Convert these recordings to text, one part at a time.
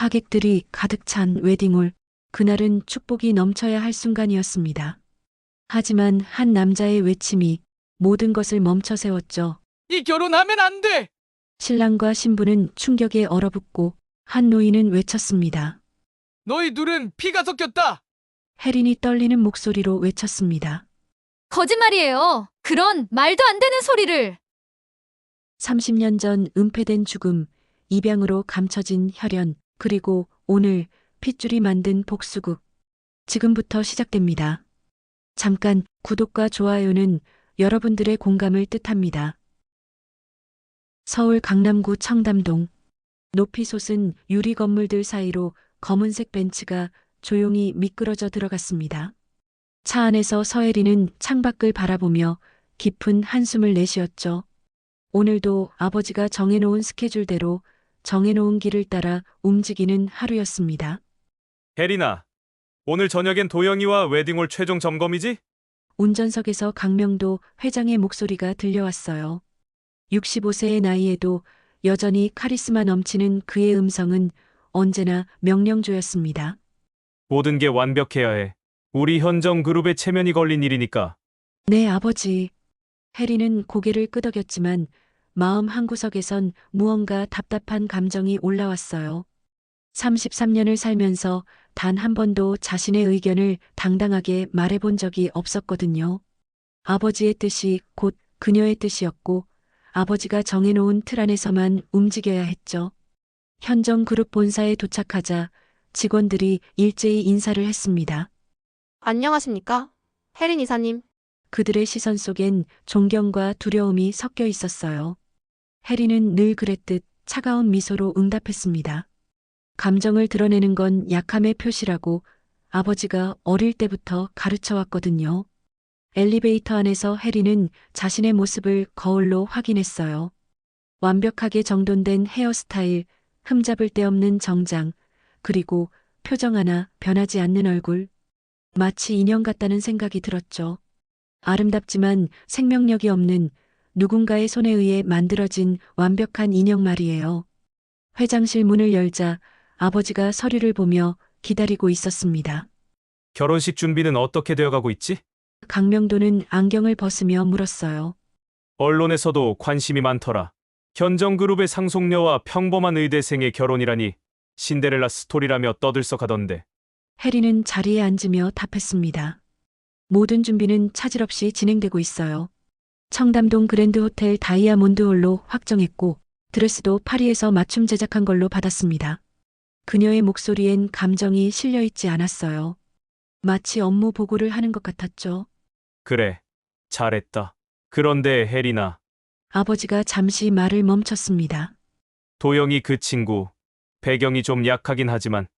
하객들이 가득 찬 웨딩홀. 그날은 축복이 넘쳐야 할 순간이었습니다. 하지만 한 남자의 외침이 모든 것을 멈춰 세웠죠. 이 결혼하면 안 돼! 신랑과 신부는 충격에 얼어붙고 한 노인은 외쳤습니다. 너희 둘은 피가 섞였다! 혜린이 떨리는 목소리로 외쳤습니다. 거짓말이에요. 그런 말도 안 되는 소리를. 30년 전 은폐된 죽음, 입양으로 감춰진 혈연, 그리고 오늘 핏줄이 만든 복수극. 지금부터 시작됩니다. 잠깐 구독과 좋아요는 여러분들의 공감을 뜻합니다. 서울 강남구 청담동. 높이 솟은 유리 건물들 사이로 검은색 벤츠가 조용히 미끄러져 들어갔습니다. 차 안에서 서혜리는 창밖을 바라보며 깊은 한숨을 내쉬었죠. 오늘도 아버지가 정해놓은 스케줄대로 정해놓은 길을 따라 움직이는 하루였습니다. 혜린아, 오늘 저녁엔 도영이와 웨딩홀 최종 점검이지? 운전석에서 강명도 회장의 목소리가 들려왔어요. 65세의 나이에도 여전히 카리스마 넘치는 그의 음성은 언제나 명령조였습니다. 모든 게 완벽해야 해. 우리 현정 그룹의 체면이 걸린 일이니까. 네, 아버지. 혜리는 고개를 끄덕였지만 마음 한구석에선 무언가 답답한 감정이 올라왔어요. 33년을 살면서 단 한 번도 자신의 의견을 당당하게 말해본 적이 없었거든요. 아버지의 뜻이 곧 그녀의 뜻이었고 아버지가 정해놓은 틀 안에서만 움직여야 했죠. 현정그룹 본사에 도착하자 직원들이 일제히 인사를 했습니다. 안녕하십니까? 혜린 이사님. 그들의 시선 속엔 존경과 두려움이 섞여 있었어요. 혜리는 늘 그랬듯 차가운 미소로 응답했습니다. 감정을 드러내는 건 약함의 표시라고 아버지가 어릴 때부터 가르쳐 왔거든요. 엘리베이터 안에서 혜리는 자신의 모습을 거울로 확인했어요. 완벽하게 정돈된 헤어스타일, 흠잡을 데 없는 정장, 그리고 표정 하나 변하지 않는 얼굴. 마치 인형 같다는 생각이 들었죠. 아름답지만 생명력이 없는 누군가의 손에 의해 만들어진 완벽한 인형 말이에요. 회장실 문을 열자 아버지가 서류를 보며 기다리고 있었습니다. 결혼식 준비는 어떻게 되어가고 있지? 강명도는 안경을 벗으며 물었어요. 언론에서도 관심이 많더라. 현정 그룹의 상속녀와 평범한 의대생의 결혼이라니 신데렐라 스토리라며 떠들썩하던데. 혜리는 자리에 앉으며 답했습니다. 모든 준비는 차질 없이 진행되고 있어요. 청담동 그랜드 호텔 다이아몬드홀로 확정했고 드레스도 파리에서 맞춤 제작한 걸로 받았습니다. 그녀의 목소리엔 감정이 실려 있지 않았어요. 마치 업무 보고를 하는 것 같았죠. 그래, 잘했다. 그런데 혜린아, 아버지가 잠시 말을 멈췄습니다. 도영이 그 친구, 배경이 좀 약하긴 하지만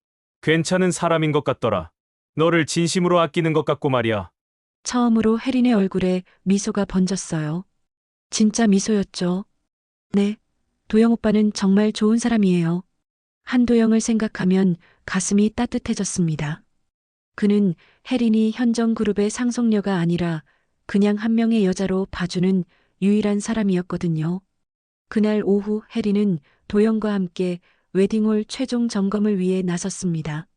괜찮은 사람인 것 같더라. 너를 진심으로 아끼는 것 같고 말이야. 처음으로 혜린의 얼굴에 미소가 번졌어요. 진짜 미소였죠. 네, 도영 오빠는 정말 좋은 사람이에요. 한도영을 생각하면 가슴이 따뜻해졌습니다. 그는 혜린이 현정그룹의 상속녀가 아니라 그냥 한 명의 여자로 봐주는 유일한 사람이었거든요. 그날 오후 혜린은 도영과 함께 웨딩홀 최종 점검을 위해 나섰습니다.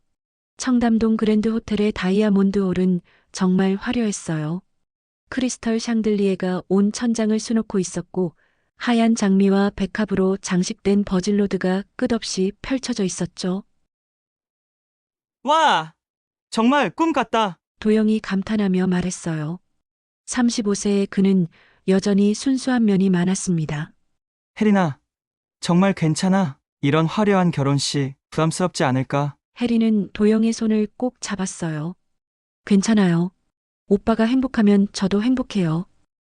청담동 그랜드 호텔의 다이아몬드홀은 정말 화려했어요. 크리스털 샹들리에가 온 천장을 수놓고 있었고 하얀 장미와 백합으로 장식된 버질로드가 끝없이 펼쳐져 있었죠. 와, 정말 꿈 같다. 도영이 감탄하며 말했어요. 35세의 그는 여전히 순수한 면이 많았습니다. 혜린아, 정말 괜찮아. 이런 화려한 결혼식 부담스럽지 않을까? 혜리는 도영의 손을 꼭 잡았어요. 괜찮아요. 오빠가 행복하면 저도 행복해요.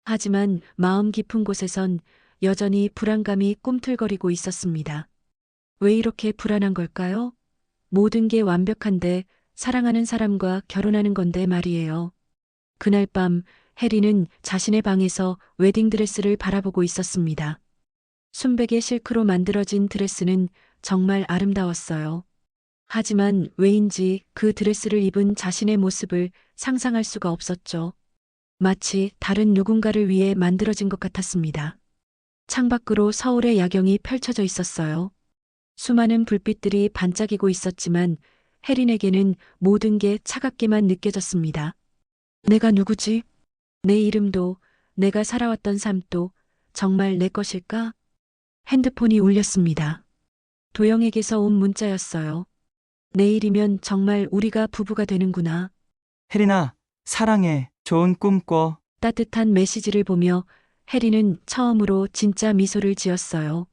하지만 마음 깊은 곳에선 여전히 불안감이 꿈틀거리고 있었습니다. 왜 이렇게 불안한 걸까요? 모든 게 완벽한데 사랑하는 사람과 결혼하는 건데 말이에요. 그날 밤 혜리는 자신의 방에서 웨딩드레스를 바라보고 있었습니다. 순백의 실크로 만들어진 드레스는 정말 아름다웠어요. 하지만 왜인지 그 드레스를 입은 자신의 모습을 상상할 수가 없었죠. 마치 다른 누군가를 위해 만들어진 것 같았습니다. 창밖으로 서울의 야경이 펼쳐져 있었어요. 수많은 불빛들이 반짝이고 있었지만 혜린에게는 모든 게 차갑게만 느껴졌습니다. 내가 누구지? 내 이름도, 내가 살아왔던 삶도 정말 내 것일까? 핸드폰이 울렸습니다. 도영에게서 온 문자였어요. 내일이면 정말 우리가 부부가 되는구나. 혜린아, 사랑해. 좋은 꿈 꿔. 따뜻한 메시지를 보며 혜리는 처음으로 진짜 미소를 지었어요.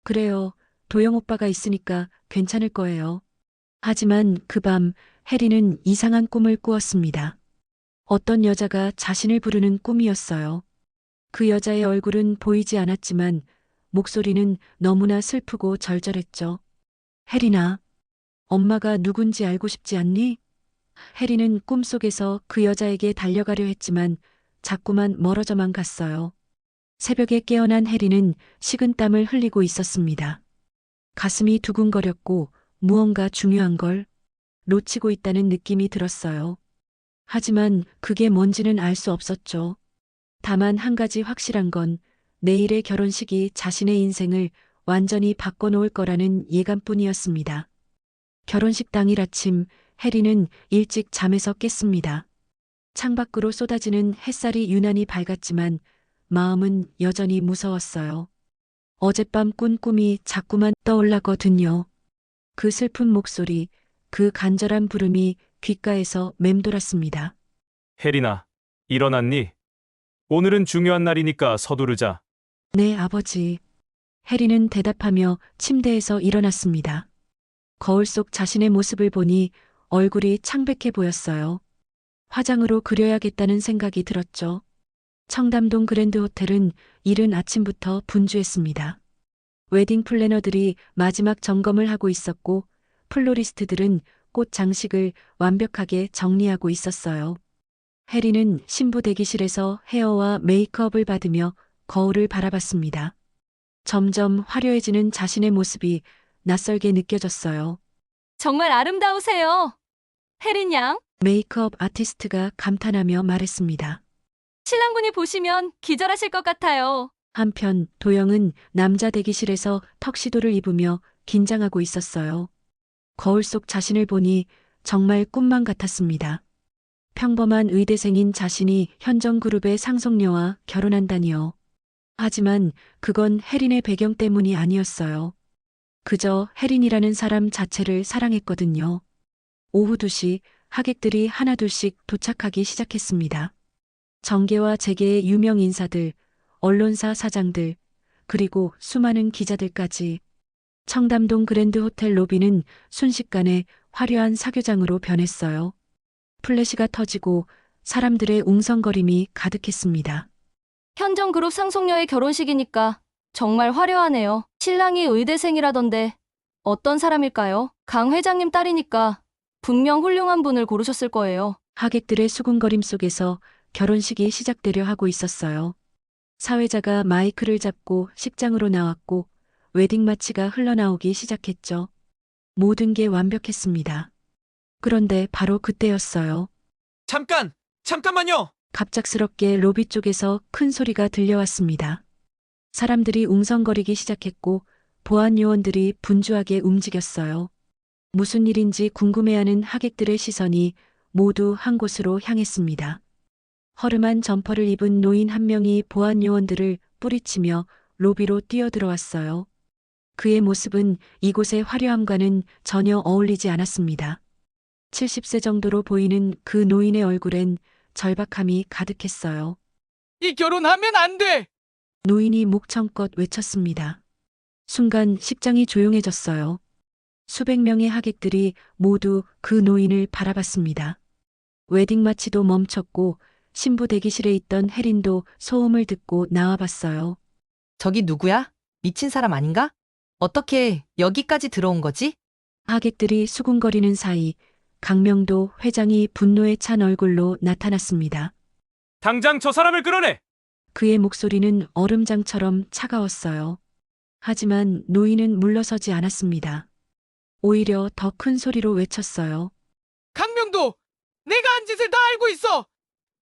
그래요. 도영 오빠가 있으니까 괜찮을 거예요. 하지만 그 밤 혜리는 이상한 꿈을 꾸었습니다. 어떤 여자가 자신을 부르는 꿈이었어요. 그 여자의 얼굴은 보이지 않았지만 목소리는 너무나 슬프고 절절했죠. 혜린아, 엄마가 누군지 알고 싶지 않니? 혜리는 꿈속에서 그 여자에게 달려가려 했지만 자꾸만 멀어져만 갔어요. 새벽에 깨어난 혜리는 식은땀을 흘리고 있었습니다. 가슴이 두근거렸고 무언가 중요한 걸 놓치고 있다는 느낌이 들었어요. 하지만 그게 뭔지는 알 수 없었죠. 다만 한 가지 확실한 건 내일의 결혼식이 자신의 인생을 완전히 바꿔놓을 거라는 예감뿐이었습니다. 결혼식 당일 아침 혜리는 일찍 잠에서 깼습니다. 창밖으로 쏟아지는 햇살이 유난히 밝았지만 마음은 여전히 무서웠어요. 어젯밤 꾼 꿈이 자꾸만 떠올랐거든요. 그 슬픈 목소리, 그 간절한 부름이 귓가에서 맴돌았습니다. 혜린아, 일어났니? 오늘은 중요한 날이니까 서두르자. 네, 아버지. 혜리는 대답하며 침대에서 일어났습니다. 거울 속 자신의 모습을 보니 얼굴이 창백해 보였어요. 화장으로 그려야겠다는 생각이 들었죠. 청담동 그랜드 호텔은 이른 아침부터 분주했습니다. 웨딩 플래너들이 마지막 점검을 하고 있었고 플로리스트들은 꽃 장식을 완벽하게 정리하고 있었어요. 혜리는 신부 대기실에서 헤어와 메이크업을 받으며 거울을 바라봤습니다. 점점 화려해지는 자신의 모습이 낯설게 느껴졌어요. 정말 아름다우세요. 혜린 양, 메이크업 아티스트가 감탄하며 말했습니다. 신랑분이 보시면 기절하실 것 같아요. 한편 도영은 남자 대기실에서 턱시도를 입으며 긴장하고 있었어요. 거울 속 자신을 보니 정말 꿈만 같았습니다. 평범한 의대생인 자신이 현정그룹의 상속녀와 결혼한다니요. 하지만 그건 혜린의 배경 때문이 아니었어요. 그저 혜린이라는 사람 자체를 사랑했거든요. 오후 2시 하객들이 하나둘씩 도착하기 시작했습니다. 정계와 재계의 유명 인사들, 언론사 사장들, 그리고 수많은 기자들까지. 청담동 그랜드 호텔 로비는 순식간에 화려한 사교장으로 변했어요. 플래시가 터지고 사람들의 웅성거림이 가득했습니다. 현정그룹 상속녀의 결혼식이니까 정말 화려하네요. 신랑이 의대생이라던데 어떤 사람일까요? 강 회장님 딸이니까 분명 훌륭한 분을 고르셨을 거예요. 하객들의 수군거림 속에서 결혼식이 시작되려 하고 있었어요. 사회자가 마이크를 잡고 식장으로 나왔고 웨딩 마치가 흘러나오기 시작했죠. 모든 게 완벽했습니다. 그런데 바로 그때였어요. 잠깐만요. 갑작스럽게 로비 쪽에서 큰 소리가 들려왔습니다. 사람들이 웅성거리기 시작했고 보안 요원들이 분주하게 움직였어요. 무슨 일인지 궁금해하는 하객들의 시선이 모두 한 곳으로 향했습니다. 허름한 점퍼를 입은 노인 한 명이 보안 요원들을 뿌리치며 로비로 뛰어들어왔어요. 그의 모습은 이곳의 화려함과는 전혀 어울리지 않았습니다. 70세 정도로 보이는 그 노인의 얼굴엔 절박함이 가득했어요. 이 결혼하면 안 돼. 노인이 목청껏 외쳤습니다. 순간 식장이 조용해졌어요. 수백 명의 하객들이 모두 그 노인을 바라봤습니다. 웨딩 마치도 멈췄고 신부 대기실에 있던 혜린도 소음을 듣고 나와봤어요. 저기 누구야? 미친 사람 아닌가? 어떻게 여기까지 들어온 거지? 하객들이 수군거리는 사이 강명도 회장이 분노에 찬 얼굴로 나타났습니다. 당장 저 사람을 끌어내! 그의 목소리는 얼음장처럼 차가웠어요. 하지만 노인은 물러서지 않았습니다. 오히려 더 큰 소리로 외쳤어요. 강명도 내가 한 짓을 다 알고 있어.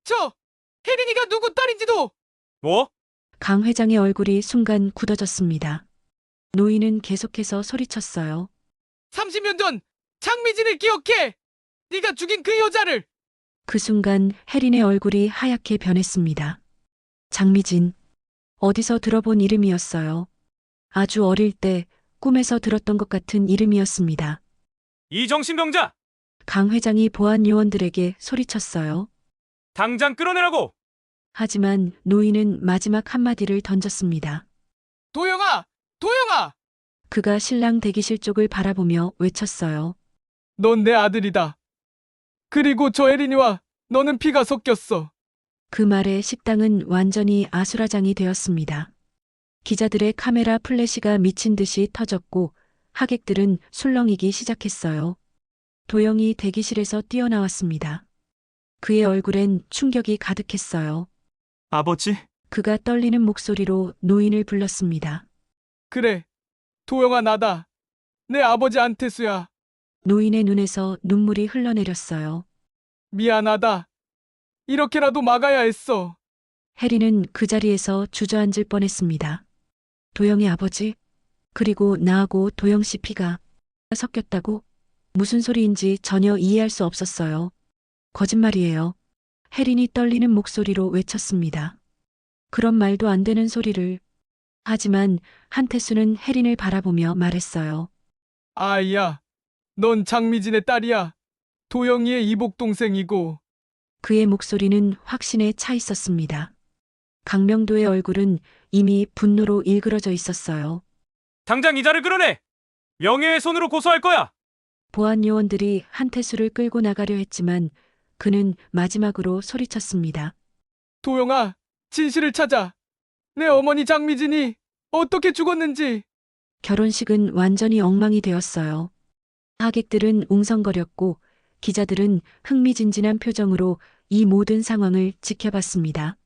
저 혜린이가 누구 딸인지도. 뭐? 강 회장의 얼굴이 순간 굳어졌습니다. 노인은 계속해서 소리쳤어요. 30년 전 장미진을 기억해! 네가 죽인 그 여자를! 그 순간 혜린의 얼굴이 하얗게 변했습니다. 장미진. 어디서 들어본 이름이었어요. 아주 어릴 때 꿈에서 들었던 것 같은 이름이었습니다. 이 정신병자! 강 회장이 보안 요원들에게 소리쳤어요. 당장 끌어내라고! 하지만 노인은 마지막 한마디를 던졌습니다. 도영아! 도영아! 그가 신랑 대기실 쪽을 바라보며 외쳤어요. 넌 내 아들이다. 그리고 저 혜린이와 너는 피가 섞였어. 그 말에 식당은 완전히 아수라장이 되었습니다. 기자들의 카메라 플래시가 미친 듯이 터졌고 하객들은 술렁이기 시작했어요. 도영이 대기실에서 뛰어나왔습니다. 그의 얼굴엔 충격이 가득했어요. 아버지, 그가 떨리는 목소리로 노인을 불렀습니다. 그래, 도영아 나다. 내 아버지 안태수야. 노인의 눈에서 눈물이 흘러내렸어요. 미안하다. 이렇게라도 막아야 했어. 혜리는 그 자리에서 주저앉을 뻔했습니다. 도영의 아버지? 그리고 나하고 도영 씨 피가 섞였다고? 무슨 소리인지 전혀 이해할 수 없었어요. 거짓말이에요. 혜린이 떨리는 목소리로 외쳤습니다. 그런 말도 안 되는 소리를. 하지만 한태수는 혜린을 바라보며 말했어요. 아이야, 넌 장미진의 딸이야. 도영이의 이복 동생이고. 그의 목소리는 확신에 차 있었습니다. 강명도의 얼굴은 이미 분노로 일그러져 있었어요. 당장 이자를 끌어내! 명예훼손으로 고소할 거야! 보안 요원들이 한태수를 끌고 나가려 했지만 그는 마지막으로 소리쳤습니다. 도영아, 진실을 찾아. 내 어머니 장미진이 어떻게 죽었는지. 결혼식은 완전히 엉망이 되었어요. 하객들은 웅성거렸고 기자들은 흥미진진한 표정으로 이 모든 상황을 지켜봤습니다.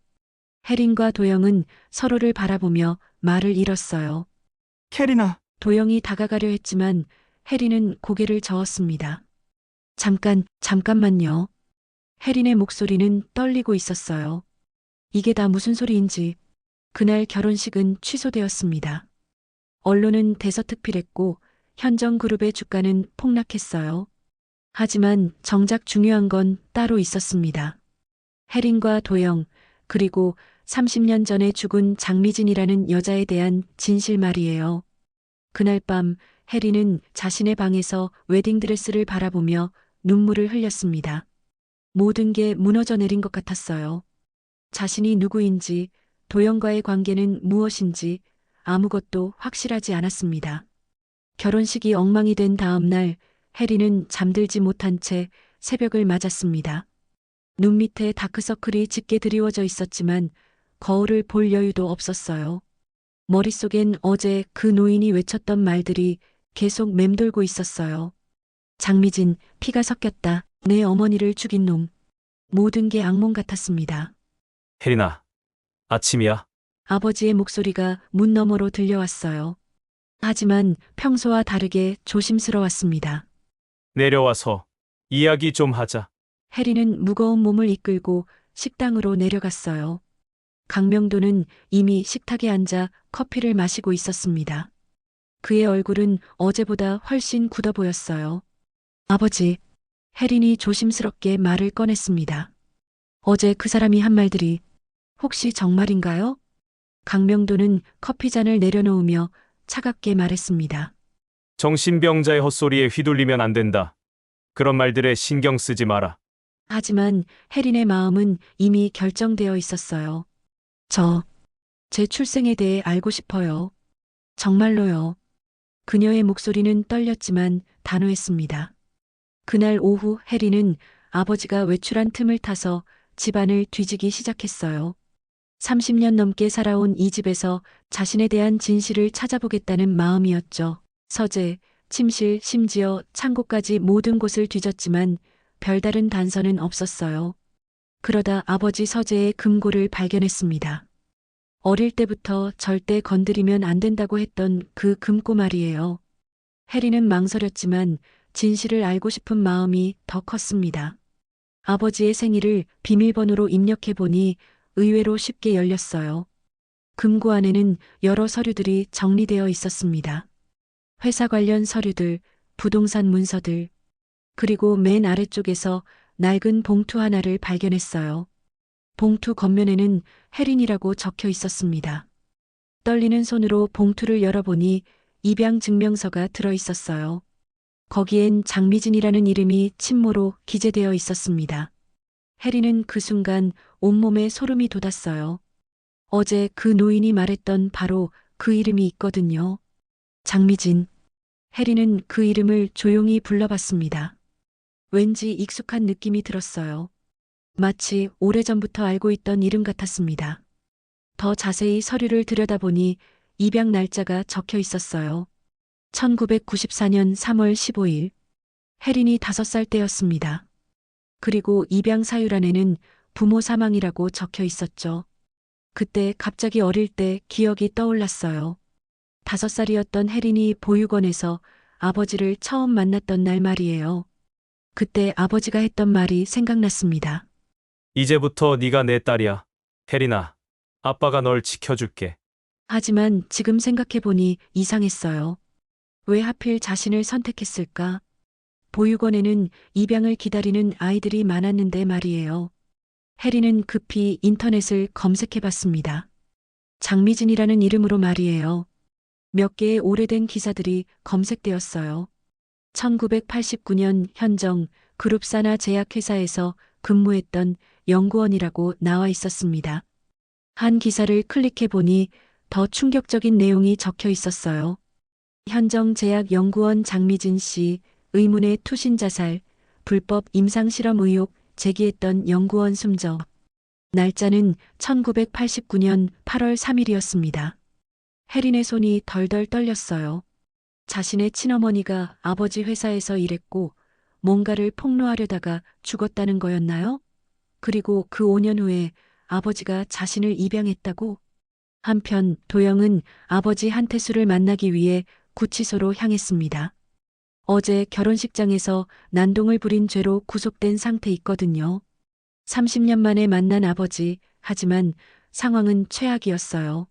혜린과 도영은 서로를 바라보며 말을 잃었어요. 캐리나, 도영이 다가가려 했지만 혜린은 고개를 저었습니다. 잠깐만요. 혜린의 목소리는 떨리고 있었어요. 이게 다 무슨 소리인지. 그날 결혼식은 취소되었습니다. 언론은 대서특필했고 현정그룹의 주가는 폭락했어요. 하지만 정작 중요한 건 따로 있었습니다. 혜린과 도영, 그리고 30년 전에 죽은 장미진이라는 여자에 대한 진실 말이에요. 그날 밤 혜린은 자신의 방에서 웨딩드레스를 바라보며 눈물을 흘렸습니다. 모든 게 무너져 내린 것 같았어요. 자신이 누구인지, 도영과의 관계는 무엇인지 아무것도 확실하지 않았습니다. 결혼식이 엉망이 된 다음 날 혜린은 잠들지 못한 채 새벽을 맞았습니다. 눈 밑에 다크서클이 짙게 드리워져 있었지만 거울을 볼 여유도 없었어요. 머릿속엔 어제 그 노인이 외쳤던 말들이 계속 맴돌고 있었어요. 장미진, 피가 섞였다. 내 어머니를 죽인 놈. 모든 게 악몽 같았습니다. 혜린아, 아침이야. 아버지의 목소리가 문 너머로 들려왔어요. 하지만 평소와 다르게 조심스러웠습니다. 내려와서 이야기 좀 하자. 혜리는 무거운 몸을 이끌고 식당으로 내려갔어요. 강명도는 이미 식탁에 앉아 커피를 마시고 있었습니다. 그의 얼굴은 어제보다 훨씬 굳어 보였어요. 아버지, 혜린이 조심스럽게 말을 꺼냈습니다. 어제 그 사람이 한 말들이 혹시 정말인가요? 강명도는 커피잔을 내려놓으며 차갑게 말했습니다. 정신병자의 헛소리에 휘둘리면 안 된다. 그런 말들에 신경 쓰지 마라. 하지만 혜린의 마음은 이미 결정되어 있었어요. 제 출생에 대해 알고 싶어요. 정말로요. 그녀의 목소리는 떨렸지만 단호했습니다. 그날 오후 혜린은 아버지가 외출한 틈을 타서 집안을 뒤지기 시작했어요. 30년 넘게 살아온 이 집에서 자신에 대한 진실을 찾아보겠다는 마음이었죠. 서재, 침실, 심지어 창고까지 모든 곳을 뒤졌지만 별다른 단서는 없었어요. 그러다 아버지 서재의 금고를 발견했습니다. 어릴 때부터 절대 건드리면 안 된다고 했던 그 금고 말이에요. 혜리는 망설였지만 진실을 알고 싶은 마음이 더 컸습니다. 아버지의 생일을 비밀번호로 입력해보니 의외로 쉽게 열렸어요. 금고 안에는 여러 서류들이 정리되어 있었습니다. 회사 관련 서류들, 부동산 문서들, 그리고 맨 아래쪽에서 낡은 봉투 하나를 발견했어요. 봉투 겉면에는 혜린이라고 적혀 있었습니다. 떨리는 손으로 봉투를 열어보니 입양 증명서가 들어 있었어요. 거기엔 장미진이라는 이름이 침모로 기재되어 있었습니다. 혜린은 그 순간 온몸에 소름이 돋았어요. 어제 그 노인이 말했던 바로 그 이름이 있거든요. 장미진. 혜린은 그 이름을 조용히 불러봤습니다. 왠지 익숙한 느낌이 들었어요. 마치 오래전부터 알고 있던 이름 같았습니다. 더 자세히 서류를 들여다보니 입양 날짜가 적혀 있었어요. 1994년 3월 15일. 혜린이 5살 때였습니다. 그리고 입양 사유란에는 부모 사망이라고 적혀 있었죠. 그때 갑자기 어릴 때 기억이 떠올랐어요. 5살이었던 혜린이 보육원에서 아버지를 처음 만났던 날 말이에요. 그때 아버지가 했던 말이 생각났습니다. 이제부터 네가 내 딸이야. 혜린아, 아빠가 널 지켜줄게. 하지만 지금 생각해보니 이상했어요. 왜 하필 자신을 선택했을까? 보육원에는 입양을 기다리는 아이들이 많았는데 말이에요. 혜린은 급히 인터넷을 검색해봤습니다. 장미진이라는 이름으로 말이에요. 몇 개의 오래된 기사들이 검색되었어요. 1989년 현정 그룹사나 제약회사에서 근무했던 연구원이라고 나와 있었습니다. 한 기사를 클릭해보니 더 충격적인 내용이 적혀 있었어요. 현정 제약 연구원 장미진 씨 의문의 투신 자살, 불법 임상실험 의혹 제기했던 연구원 숨져. 날짜는 1989년 8월 3일이었습니다. 혜린의 손이 덜덜 떨렸어요. 자신의 친어머니가 아버지 회사에서 일했고 뭔가를 폭로하려다가 죽었다는 거였나요? 그리고 그 5년 후에 아버지가 자신을 입양했다고? 한편 도영은 아버지 한태수를 만나기 위해 구치소로 향했습니다. 어제 결혼식장에서 난동을 부린 죄로 구속된 상태 있거든요. 30년 만에 만난 아버지, 하지만 상황은 최악이었어요.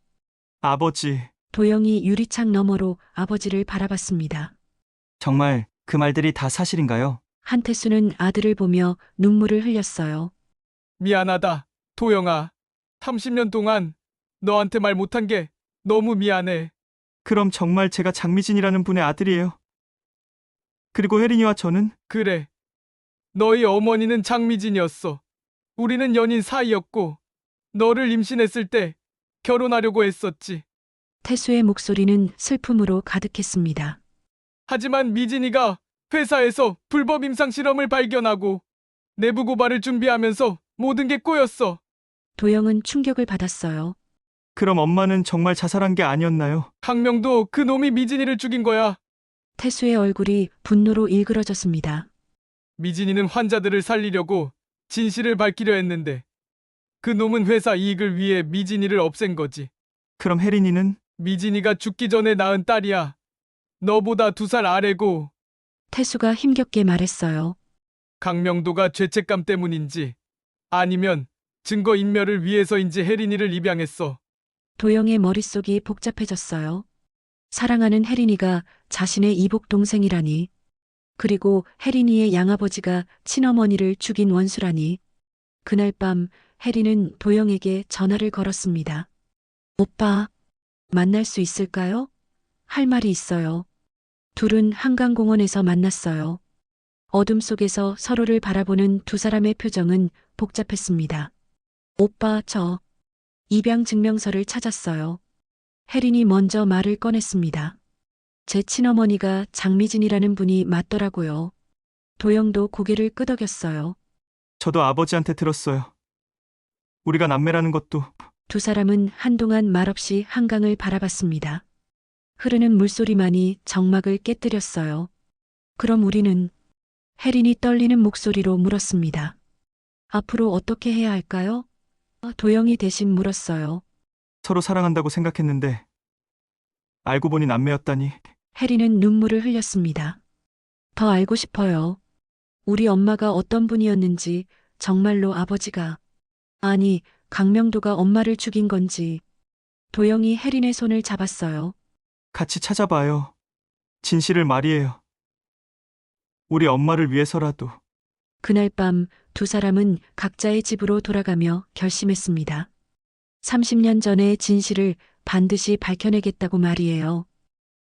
아버지, 도영이 유리창 너머로 아버지를 바라봤습니다. 정말 그 말들이 다 사실인가요? 한태수는 아들을 보며 눈물을 흘렸어요. 미안하다, 도영아. 30년 동안 너한테 말 못한 게 너무 미안해. 그럼 정말 제가 장미진이라는 분의 아들이에요. 그리고 혜린이와 저는 그래. 너희 어머니는 장미진이었어. 우리는 연인 사이였고, 너를 임신했을 때 결혼하려고 했었지. 태수의 목소리는 슬픔으로 가득했습니다. 하지만 미진이가 회사에서 불법 임상 실험을 발견하고 내부 고발을 준비하면서 모든 게 꼬였어. 도영은 충격을 받았어요. 그럼 엄마는 정말 자살한 게 아니었나요? 강명도 그 놈이 미진이를 죽인 거야. 태수의 얼굴이 분노로 일그러졌습니다. 미진이는 환자들을 살리려고 진실을 밝히려 했는데 그 놈은 회사 이익을 위해 미진이를 없앤 거지. 그럼 혜린이는? 미진이가 죽기 전에 낳은 딸이야. 너보다 2살 아래고 태수가 힘겹게 말했어요. 강명도가 죄책감 때문인지 아니면 증거 인멸을 위해서인지 혜린이를 입양했어. 도영의 머릿속이 복잡해졌어요. 사랑하는 혜린이가 자신의 이복 동생이라니. 그리고 혜린이의 양아버지가 친어머니를 죽인 원수라니. 그날 밤 혜린은 도영에게 전화를 걸었습니다. 오빠, 만날 수 있을까요? 할 말이 있어요. 둘은 한강공원에서 만났어요. 어둠 속에서 서로를 바라보는 두 사람의 표정은 복잡했습니다. 오빠, 저 입양 증명서를 찾았어요. 혜린이 먼저 말을 꺼냈습니다. 제 친어머니가 장미진이라는 분이 맞더라고요. 도영도 고개를 끄덕였어요. 저도 아버지한테 들었어요. 우리가 남매라는 것도. 두 사람은 한동안 말없이 한강을 바라봤습니다. 흐르는 물소리만이 정막을 깨뜨렸어요. 그럼 우리는? 혜린이 떨리는 목소리로 물었습니다. 앞으로 어떻게 해야 할까요? 도영이 대신 물었어요. 서로 사랑한다고 생각했는데 알고 보니 남매였다니. 혜린은 눈물을 흘렸습니다. 더 알고 싶어요. 우리 엄마가 어떤 분이었는지, 정말로 아버지가, 아니, 강명도가 엄마를 죽인 건지. 도영이 혜린의 손을 잡았어요. 같이 찾아봐요. 진실을 말이에요. 우리 엄마를 위해서라도. 그날 밤 두 사람은 각자의 집으로 돌아가며 결심했습니다. 30년 전의 진실을 반드시 밝혀내겠다고 말이에요.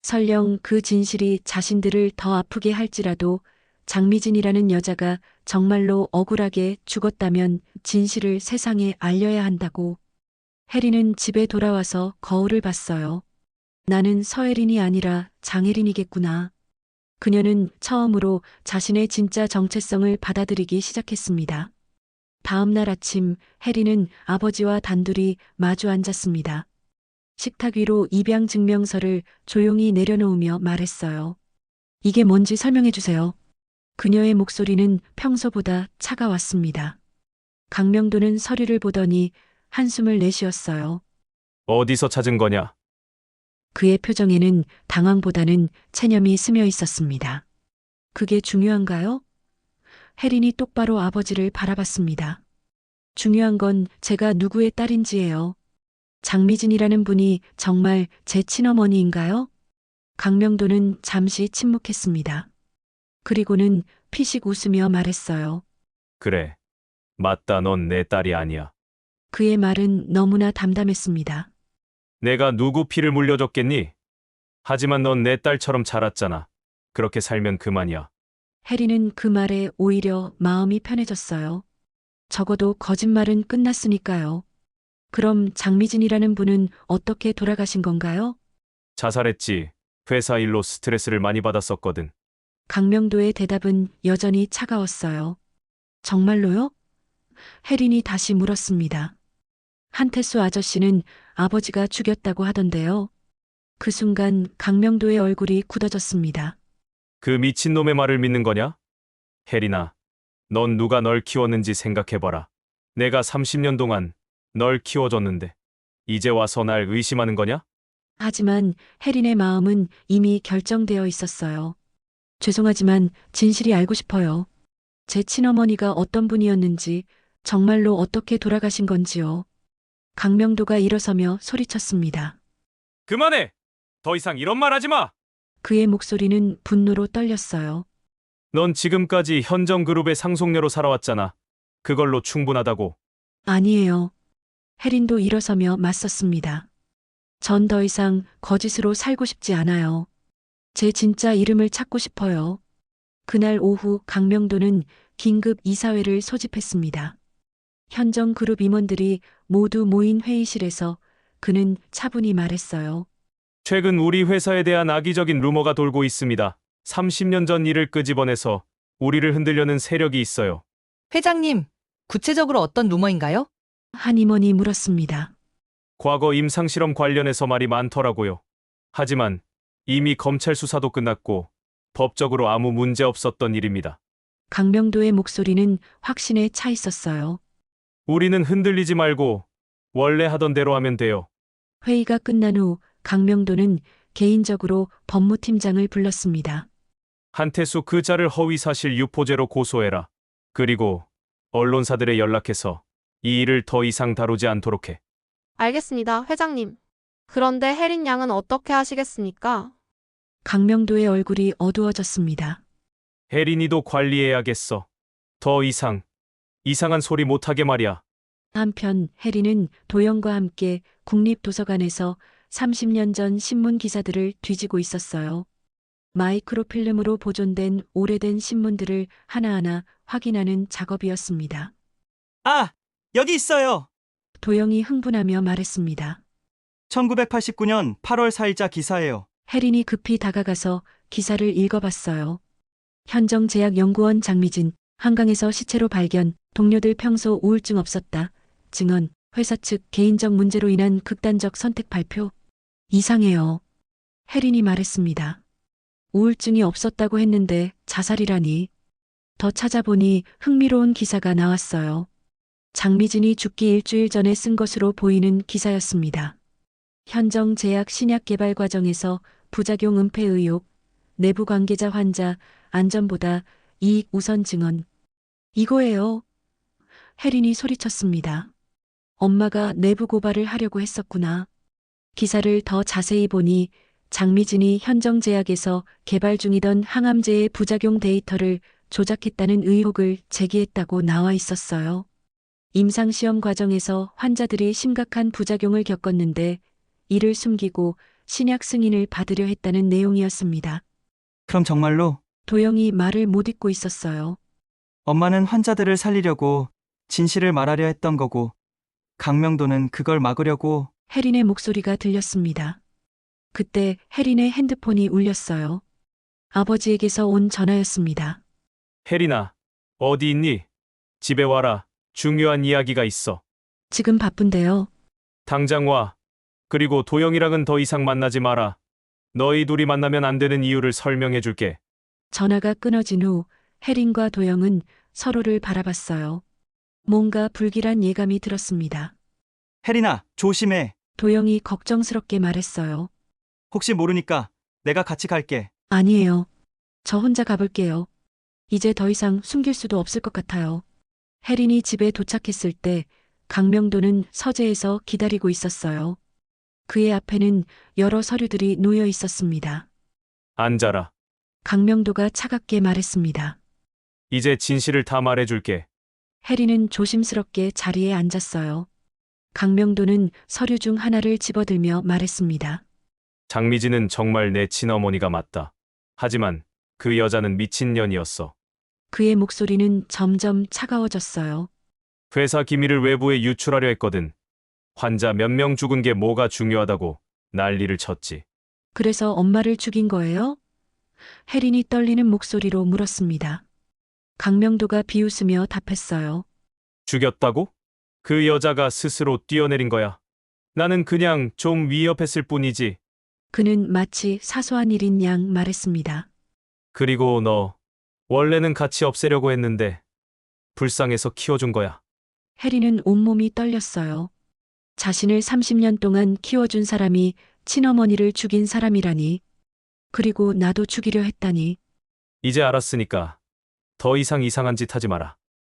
설령 그 진실이 자신들을 더 아프게 할지라도 장미진이라는 여자가 정말로 억울하게 죽었다면 진실을 세상에 알려야 한다고. 혜린은 집에 돌아와서 거울을 봤어요. 나는 서혜린이 아니라 장혜린이겠구나. 그녀는 처음으로 자신의 진짜 정체성을 받아들이기 시작했습니다. 다음 날 아침 혜린은 아버지와 단둘이 마주 앉았습니다. 식탁 위로 입양 증명서를 조용히 내려놓으며 말했어요. 이게 뭔지 설명해 주세요. 그녀의 목소리는 평소보다 차가웠습니다. 강명도는 서류를 보더니 한숨을 내쉬었어요. 어디서 찾은 거냐? 그의 표정에는 당황보다는 체념이 스며 있었습니다. 그게 중요한가요? 혜린이 똑바로 아버지를 바라봤습니다. 중요한 건 제가 누구의 딸인지예요. 장미진이라는 분이 정말 제 친어머니인가요? 강명도는 잠시 침묵했습니다. 그리고는 피식 웃으며 말했어요. 그래. 맞다. 넌 내 딸이 아니야. 그의 말은 너무나 담담했습니다. 내가 누구 피를 물려줬겠니? 하지만 넌 내 딸처럼 자랐잖아. 그렇게 살면 그만이야. 혜린은 그 말에 오히려 마음이 편해졌어요. 적어도 거짓말은 끝났으니까요. 그럼 장미진이라는 분은 어떻게 돌아가신 건가요? 자살했지. 회사 일로 스트레스를 많이 받았었거든. 강명도의 대답은 여전히 차가웠어요. 정말로요? 혜린이 다시 물었습니다. 한태수 아저씨는 아버지가 죽였다고 하던데요. 그 순간 강명도의 얼굴이 굳어졌습니다. 그 미친놈의 말을 믿는 거냐? 혜린아, 넌 누가 널 키웠는지 생각해봐라. 내가 30년 동안 널 키워줬는데 이제 와서 날 의심하는 거냐? 하지만 혜린의 마음은 이미 결정되어 있었어요. 죄송하지만 진실이 알고 싶어요. 제 친어머니가 어떤 분이었는지, 정말로 어떻게 돌아가신 건지요. 강명도가 일어서며 소리쳤습니다. 그만해! 더 이상 이런 말 하지 마! 그의 목소리는 분노로 떨렸어요. 넌 지금까지 현정그룹의 상속녀로 살아왔잖아. 그걸로 충분하다고. 아니에요. 혜린도 일어서며 맞섰습니다. 전 더 이상 거짓으로 살고 싶지 않아요. 제 진짜 이름을 찾고 싶어요. 그날 오후 강명도는 긴급 이사회를 소집했습니다. 현정그룹 임원들이 모두 모인 회의실에서 그는 차분히 말했어요. 최근 우리 회사에 대한 악의적인 루머가 돌고 있습니다. 30년 전 일을 끄집어내서 우리를 흔들려는 세력이 있어요. 회장님, 구체적으로 어떤 루머인가요? 한 임원이 물었습니다. 과거 임상실험 관련해서 말이 많더라고요. 하지만 이미 검찰 수사도 끝났고 법적으로 아무 문제 없었던 일입니다. 강명도의 목소리는 확신에 차 있었어요. 우리는 흔들리지 말고 원래 하던 대로 하면 돼요. 회의가 끝난 후 강명도는 개인적으로 법무팀장을 불렀습니다. 한태수 그 자를 허위사실 유포죄로 고소해라. 그리고 언론사들에 연락해서 이 일을 더 이상 다루지 않도록 해. 알겠습니다, 회장님. 그런데 혜린 양은 어떻게 하시겠습니까? 강명도의 얼굴이 어두워졌습니다. 혜린이도 관리해야겠어. 더 이상 이상한 소리 못하게 말이야. 한편 혜린은 도영과 함께 국립도서관에서 30년 전 신문 기사들을 뒤지고 있었어요. 마이크로필름으로 보존된 오래된 신문들을 하나하나 확인하는 작업이었습니다. 아, 여기 있어요. 도영이 흥분하며 말했습니다. 1989년 8월 4일자 기사예요. 혜린이 급히 다가가서 기사를 읽어봤어요. 현정제약연구원 장미진, 한강에서 시체로 발견, 동료들 평소 우울증 없었다. 증언, 회사 측 개인적 문제로 인한 극단적 선택 발표. 이상해요. 혜린이 말했습니다. 우울증이 없었다고 했는데 자살이라니. 더 찾아보니 흥미로운 기사가 나왔어요. 장미진이 죽기 일주일 전에 쓴 것으로 보이는 기사였습니다. 현정제약 신약 개발 과정에서 부작용 은폐 의혹, 내부 관계자 환자, 안전보다 이익 우선 증언. 이거예요. 혜린이 소리쳤습니다. 엄마가 내부 고발을 하려고 했었구나. 기사를 더 자세히 보니 장미진이 현정제약에서 개발 중이던 항암제의 부작용 데이터를 조작했다는 의혹을 제기했다고 나와 있었어요. 임상시험 과정에서 환자들이 심각한 부작용을 겪었는데 이를 숨기고 신약 승인을 받으려 했다는 내용이었습니다. 그럼 정말로 도영이 말을 못 잇고 있었어요. 엄마는 환자들을 살리려고 진실을 말하려 했던 거고, 강명도는 그걸 막으려고. 혜린의 목소리가 들렸습니다. 그때 혜린의 핸드폰이 울렸어요. 아버지에게서 온 전화였습니다. 혜린아, 어디 있니? 집에 와라. 중요한 이야기가 있어. 지금 바쁜데요. 당장 와. 그리고 도영이랑은 더 이상 만나지 마라. 너희 둘이 만나면 안 되는 이유를 설명해 줄게. 전화가 끊어진 후 혜린과 도영은 서로를 바라봤어요. 뭔가 불길한 예감이 들었습니다. 혜린아, 조심해. 도영이 걱정스럽게 말했어요. 혹시 모르니까 내가 같이 갈게. 아니에요. 저 혼자 가볼게요. 이제 더 이상 숨길 수도 없을 것 같아요. 혜린이 집에 도착했을 때 강명도는 서재에서 기다리고 있었어요. 그의 앞에는 여러 서류들이 놓여 있었습니다. 앉아라. 강명도가 차갑게 말했습니다. 이제 진실을 다 말해 줄게. 혜린은 조심스럽게 자리에 앉았어요. 강명도는 서류 중 하나를 집어들며 말했습니다. 장미진은 정말 내 친어머니가 맞다. 하지만 그 여자는 미친년이었어. 그의 목소리는 점점 차가워졌어요. 회사 기밀을 외부에 유출하려 했거든. 환자 몇 명 죽은 게 뭐가 중요하다고 난리를 쳤지. 그래서 엄마를 죽인 거예요? 혜린이 떨리는 목소리로 물었습니다. 강명도가 비웃으며 답했어요. 죽였다고? 그 여자가 스스로 뛰어내린 거야. 나는 그냥 좀 위협했을 뿐이지. 그는 마치 사소한 일인 양 말했습니다. 그리고 너, 원래는 같이 없애려고 했는데 불쌍해서 키워준 거야. 혜린은 온몸이 떨렸어요. 자신을 30년 동안 키워준 사람이 친어머니를 죽인 사람이라니. 그리고 나도 죽이려 했다니. 이제 알았으니까 더 이상 이상한 짓 하지 마라.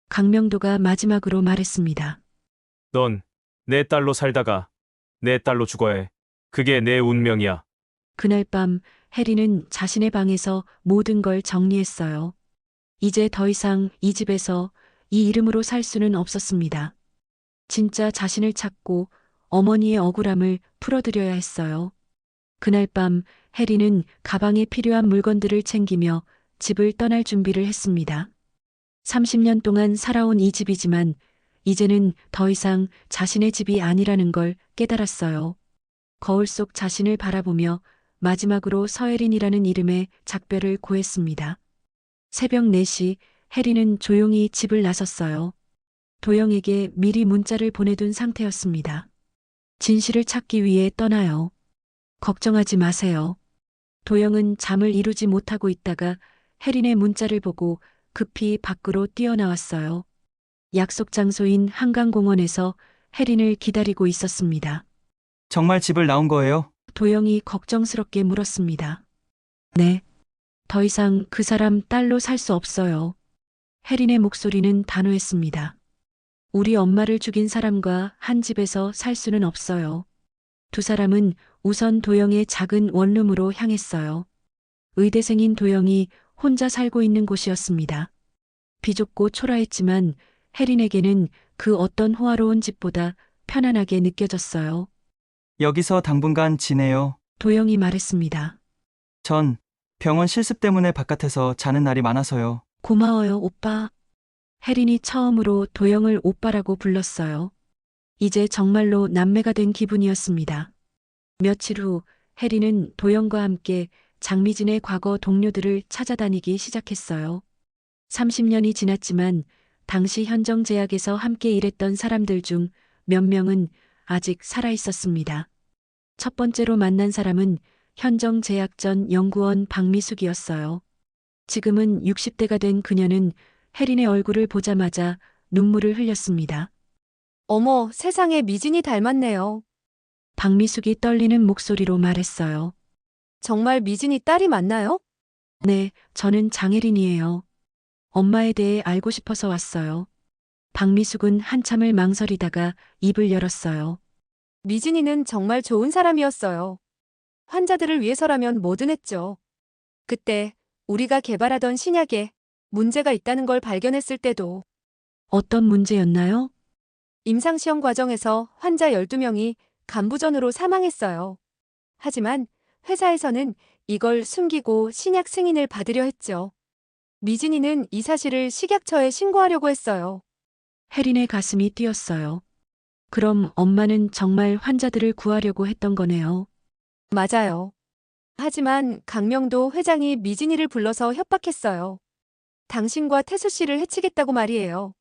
강명도가 마지막으로 말했습니다. 넌 내 딸로 살다가 내 딸로 죽어야 해. 그게 내 운명이야. 그날 밤 혜린은 자신의 방에서 모든 걸 정리했어요. 이제 더 이상 이 집에서 이 이름으로 살 수는 없었습니다. 진짜 자신을 찾고 어머니의 억울함을 풀어드려야 했어요. 그날 밤 혜린은 가방에 필요한 물건들을 챙기며 집을 떠날 준비를 했습니다. 30년 동안 살아온 이 집이지만 이제는 더 이상 자신의 집이 아니라는 걸 깨달았어요. 거울 속 자신을 바라보며 마지막으로 서혜린이라는 이름의 작별을 고했습니다. 새벽 4시 혜린은 조용히 집을 나섰어요. 도영에게 미리 문자를 보내둔 상태였습니다. 진실을 찾기 위해 떠나요. 걱정하지 마세요. 도영은 잠을 이루지 못하고 있다가 혜린의 문자를 보고 급히 밖으로 뛰어나왔어요. 약속 장소인 한강공원에서 혜린을 기다리고 있었습니다. 정말 집을 나온 거예요? 도영이 걱정스럽게 물었습니다. 네. 더 이상 그 사람 딸로 살 수 없어요. 혜린의 목소리는 단호했습니다. 우리 엄마를 죽인 사람과 한 집에서 살 수는 없어요. 두 사람은 우선 도영의 작은 원룸으로 향했어요. 의대생인 도영이 혼자 살고 있는 곳이었습니다. 비좁고 초라했지만 혜린에게는 그 어떤 호화로운 집보다 편안하게 느껴졌어요. 여기서 당분간 지내요. 도영이 말했습니다. 전 병원 실습 때문에 바깥에서 자는 날이 많아서요. 고마워요, 오빠. 혜린이 처음으로 도영을 오빠라고 불렀어요. 이제 정말로 남매가 된 기분이었습니다. 며칠 후 혜린은 도영과 함께 장미진의 과거 동료들을 찾아다니기 시작했어요. 30년이 지났지만 당시 현정제약에서 함께 일했던 사람들 중 몇 명은 아직 살아 있었습니다. 첫 번째로 만난 사람은 현정제약 전 연구원 박미숙이었어요. 지금은 60대가 된 그녀는 혜린의 얼굴을 보자마자 눈물을 흘렸습니다. 어머, 세상에 미진이 닮았네요. 박미숙이 떨리는 목소리로 말했어요. 정말 미진이 딸이 맞나요? 네, 저는 장혜린이에요. 엄마에 대해 알고 싶어서 왔어요. 박미숙은 한참을 망설이다가 입을 열었어요. 미진이는 정말 좋은 사람이었어요. 환자들을 위해서라면 뭐든 했죠. 그때 우리가 개발하던 신약에 문제가 있다는 걸 발견했을 때도 어떤 문제였나요? 임상시험 과정에서 환자 12명이 간부전으로 사망했어요. 하지만 회사에서는 이걸 숨기고 신약 승인을 받으려 했죠. 미진이는 이 사실을 식약처에 신고하려고 했어요. 혜린의 가슴이 뛰었어요. 그럼 엄마는 정말 환자들을 구하려고 했던 거네요. 맞아요. 하지만 강명도 회장이 미진이를 불러서 협박했어요. 당신과 태수 씨를 해치겠다고 말이에요.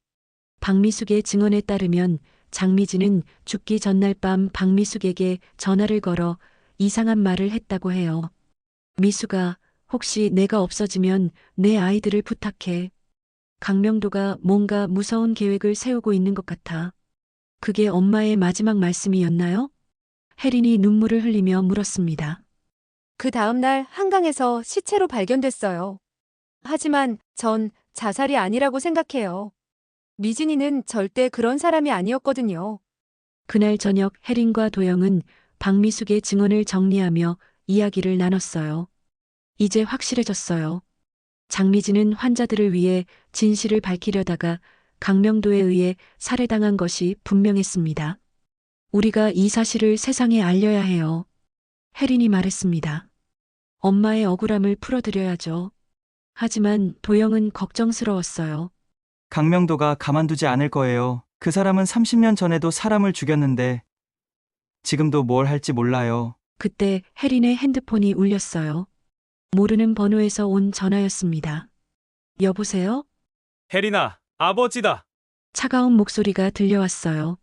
박미숙의 증언에 따르면 장미진은 죽기 전날 밤 박미숙에게 전화를 걸어 이상한 말을 했다고 해요. 미숙아, 혹시 내가 없어지면 내 아이들을 부탁해. 강명도가 뭔가 무서운 계획을 세우고 있는 것 같아. 그게 엄마의 마지막 말씀이었나요? 혜린이 눈물을 흘리며 물었습니다. 그 다음날 한강에서 시체로 발견됐어요. 하지만 전 자살이 아니라고 생각해요. 미진이는 절대 그런 사람이 아니었거든요. 그날 저녁 혜린과 도영은 박미숙의 증언을 정리하며 이야기를 나눴어요. 이제 확실해졌어요. 장미진은 환자들을 위해 진실을 밝히려다가 강명도에 의해 살해당한 것이 분명했습니다. 우리가 이 사실을 세상에 알려야 해요. 혜린이 말했습니다. 엄마의 억울함을 풀어드려야죠. 하지만 도영은 걱정스러웠어요. 강명도가 가만두지 않을 거예요. 그 사람은 30년 전에도 사람을 죽였는데 지금도 뭘 할지 몰라요. 그때 혜린의 핸드폰이 울렸어요. 모르는 번호에서 온 전화였습니다. 여보세요? 혜린아, 아버지다. 차가운 목소리가 들려왔어요.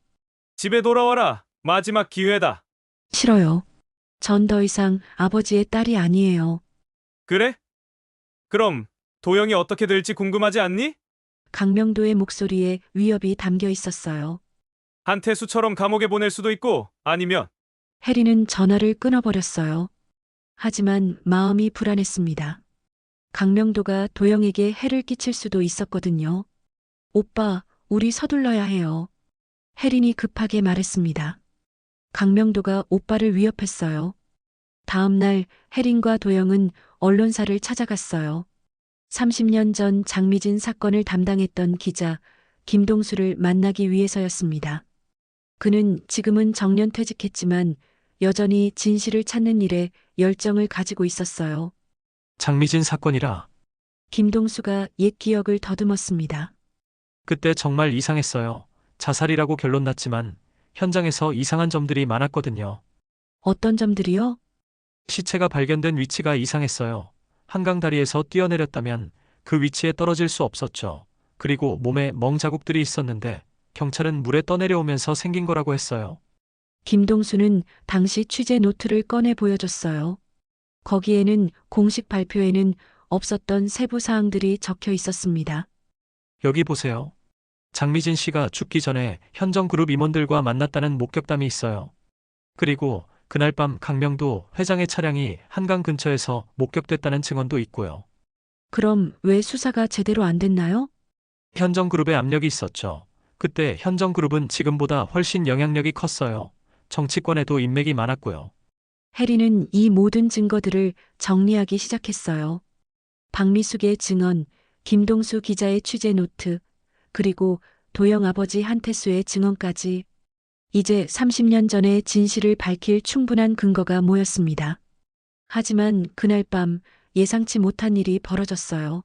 집에 돌아와라. 마지막 기회다. 싫어요. 전 더 이상 아버지의 딸이 아니에요. 그래? 그럼 도영이 어떻게 될지 궁금하지 않니? 강명도의 목소리에 위협이 담겨 있었어요. 한태수처럼 감옥에 보낼 수도 있고 아니면 혜린은 전화를 끊어버렸어요. 하지만 마음이 불안했습니다. 강명도가 도영에게 해를 끼칠 수도 있었거든요. 오빠, 우리 서둘러야 해요. 혜린이 급하게 말했습니다. 강명도가 오빠를 위협했어요. 다음 날 혜린과 도영은 언론사를 찾아갔어요. 30년 전 장미진 사건을 담당했던 기자 김동수를 만나기 위해서였습니다. 그는 지금은 정년퇴직했지만 여전히 진실을 찾는 일에 열정을 가지고 있었어요. 장미진 사건이라. 김동수가 옛 기억을 더듬었습니다. 그때 정말 이상했어요. 자살이라고 결론 났지만 현장에서 이상한 점들이 많았거든요. 어떤 점들이요? 시체가 발견된 위치가 이상했어요. 한강 다리에서 뛰어내렸다면 그 위치에 떨어질 수 없었죠. 그리고 몸에 멍 자국들이 있었는데 경찰은 물에 떠내려오면서 생긴 거라고 했어요. 김동수는 당시 취재 노트를 꺼내 보여줬어요. 거기에는 공식 발표에는 없었던 세부 사항들이 적혀 있었습니다. 여기 보세요. 장미진 씨가 죽기 전에 현정그룹 임원들과 만났다는 목격담이 있어요. 그리고 그날 밤 강명도 회장의 차량이 한강 근처에서 목격됐다는 증언도 있고요. 그럼 왜 수사가 제대로 안 됐나요? 현정그룹의 압력이 있었죠. 그때 현정그룹은 지금보다 훨씬 영향력이 컸어요. 정치권에도 인맥이 많았고요. 혜린은 이 모든 증거들을 정리하기 시작했어요. 박미숙의 증언, 김동수 기자의 취재 노트, 그리고 도영 아버지 한태수의 증언까지 이제 30년 전의 진실을 밝힐 충분한 근거가 모였습니다. 하지만 그날 밤 예상치 못한 일이 벌어졌어요.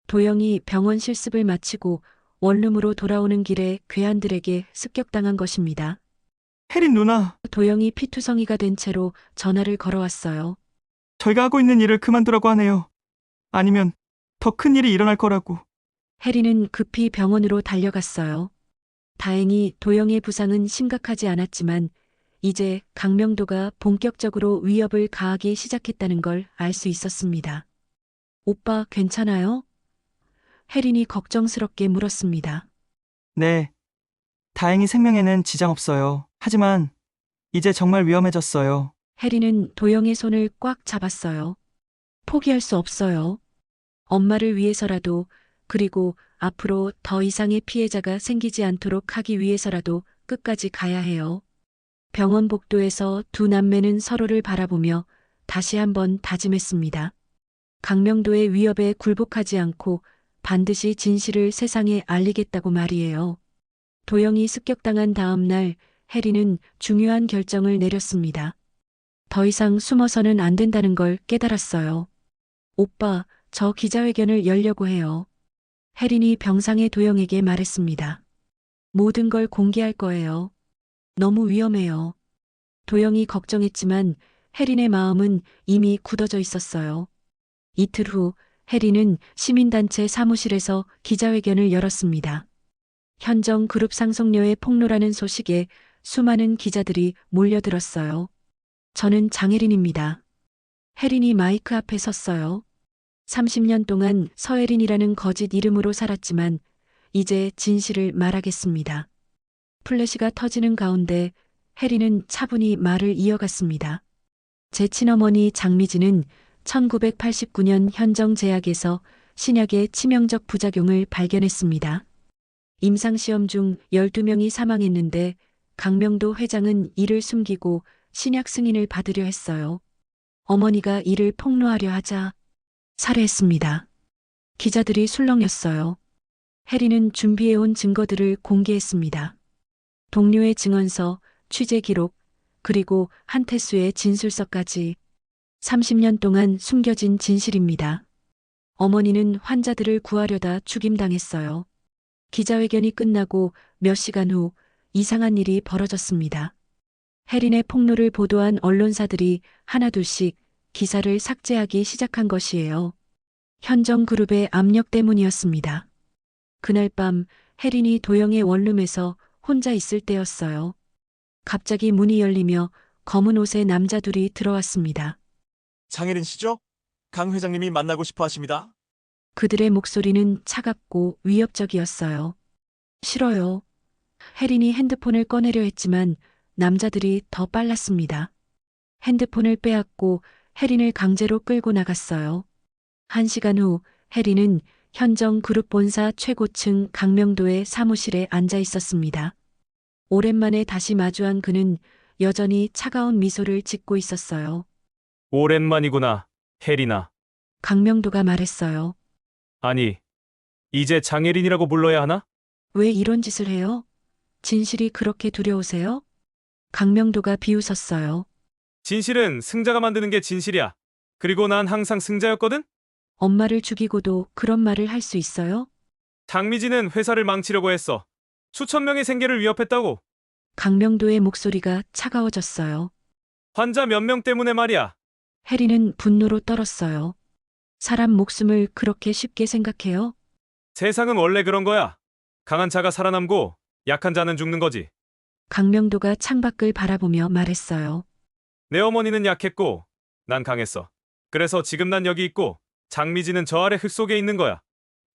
도영이 병원 실습을 마치고 원룸으로 돌아오는 길에 괴한들에게 습격당한 것입니다. 혜린 누나, 도영이 피투성이가 된 채로 전화를 걸어왔어요. 저희가 하고 있는 일을 그만두라고 하네요. 아니면 더 큰 일이 일어날 거라고. 혜린은 급히 병원으로 달려갔어요. 다행히 도영의 부상은 심각하지 않았지만 이제 강명도가 본격적으로 위협을 가하기 시작했다는 걸 알 수 있었습니다. 오빠 괜찮아요? 혜린이 걱정스럽게 물었습니다. 네. 다행히 생명에는 지장 없어요. 하지만 이제 정말 위험해졌어요. 혜린은 도영의 손을 꽉 잡았어요. 포기할 수 없어요. 엄마를 위해서라도, 그리고 앞으로 더 이상의 피해자가 생기지 않도록 하기 위해서라도 끝까지 가야 해요. 병원 복도에서 두 남매는 서로를 바라보며 다시 한번 다짐했습니다. 강명도의 위협에 굴복하지 않고 반드시 진실을 세상에 알리겠다고 말이에요. 도영이 습격당한 다음 날 해리는 중요한 결정을 내렸습니다. 더 이상 숨어서는 안 된다는 걸 깨달았어요. 오빠, 저 기자회견을 열려고 해요. 혜린이 병상의 도영에게 말했습니다. 모든 걸 공개할 거예요. 너무 위험해요. 도영이 걱정했지만 혜린의 마음은 이미 굳어져 있었어요. 이틀 후 혜린은 시민단체 사무실에서 기자회견을 열었습니다. 현정 그룹 상속녀의 폭로라는 소식에 수많은 기자들이 몰려들었어요. 저는 장혜린입니다. 혜린이 마이크 앞에 섰어요. 30년 동안 서혜린이라는 거짓 이름으로 살았지만 이제 진실을 말하겠습니다. 플래시가 터지는 가운데 혜린은 차분히 말을 이어갔습니다. 제 친어머니 장미진은 1989년 현정제약에서 신약의 치명적 부작용을 발견했습니다. 임상시험 중 12명이 사망했는데 강명도 회장은 이를 숨기고 신약 승인을 받으려 했어요. 어머니가 이를 폭로하려 하자 살해했습니다. 기자들이 술렁였어요. 혜린은 준비해온 증거들을 공개했습니다. 동료의 증언서, 취재 기록, 그리고 한태수의 진술서까지 30년 동안 숨겨진 진실입니다. 어머니는 환자들을 구하려다 죽임당했어요. 기자회견이 끝나고 몇 시간 후 이상한 일이 벌어졌습니다. 혜린의 폭로를 보도한 언론사들이 하나둘씩 기사를 삭제하기 시작한 것이에요. 현정그룹의 압력 때문이었습니다. 그날 밤 혜린이 도영의 원룸에서 혼자 있을 때였어요. 갑자기 문이 열리며 검은 옷의 남자 둘이 들어왔습니다. 장혜린 씨죠? 강 회장님이 만나고 싶어 하십니다. 그들의 목소리는 차갑고 위협적이었어요. 싫어요. 혜린이 핸드폰을 꺼내려 했지만 남자들이 더 빨랐습니다. 핸드폰을 빼앗고 혜린을 강제로 끌고 나갔어요. 1시간 후 혜린은 현정 그룹 본사 최고층 강명도의 사무실에 앉아 있었습니다. 오랜만에 다시 마주한 그는 여전히 차가운 미소를 짓고 있었어요. 오랜만이구나, 혜린아. 강명도가 말했어요. 아니, 이제 장혜린이라고 불러야 하나? 왜 이런 짓을 해요? 진실이 그렇게 두려우세요? 강명도가 비웃었어요. 진실은 승자가 만드는 게 진실이야. 그리고 난 항상 승자였거든? 엄마를 죽이고도 그런 말을 할 수 있어요? 장미진은 회사를 망치려고 했어. 수천 명의 생계를 위협했다고. 강명도의 목소리가 차가워졌어요. 환자 몇 명 때문에 말이야. 혜린은 분노로 떨었어요. 사람 목숨을 그렇게 쉽게 생각해요? 세상은 원래 그런 거야. 강한 자가 살아남고 약한 자는 죽는 거지. 강명도가 창밖을 바라보며 말했어요. 내 어머니는 약했고 난 강했어. 그래서 지금 난 여기 있고 장미진은 저 아래 흙 속에 있는 거야.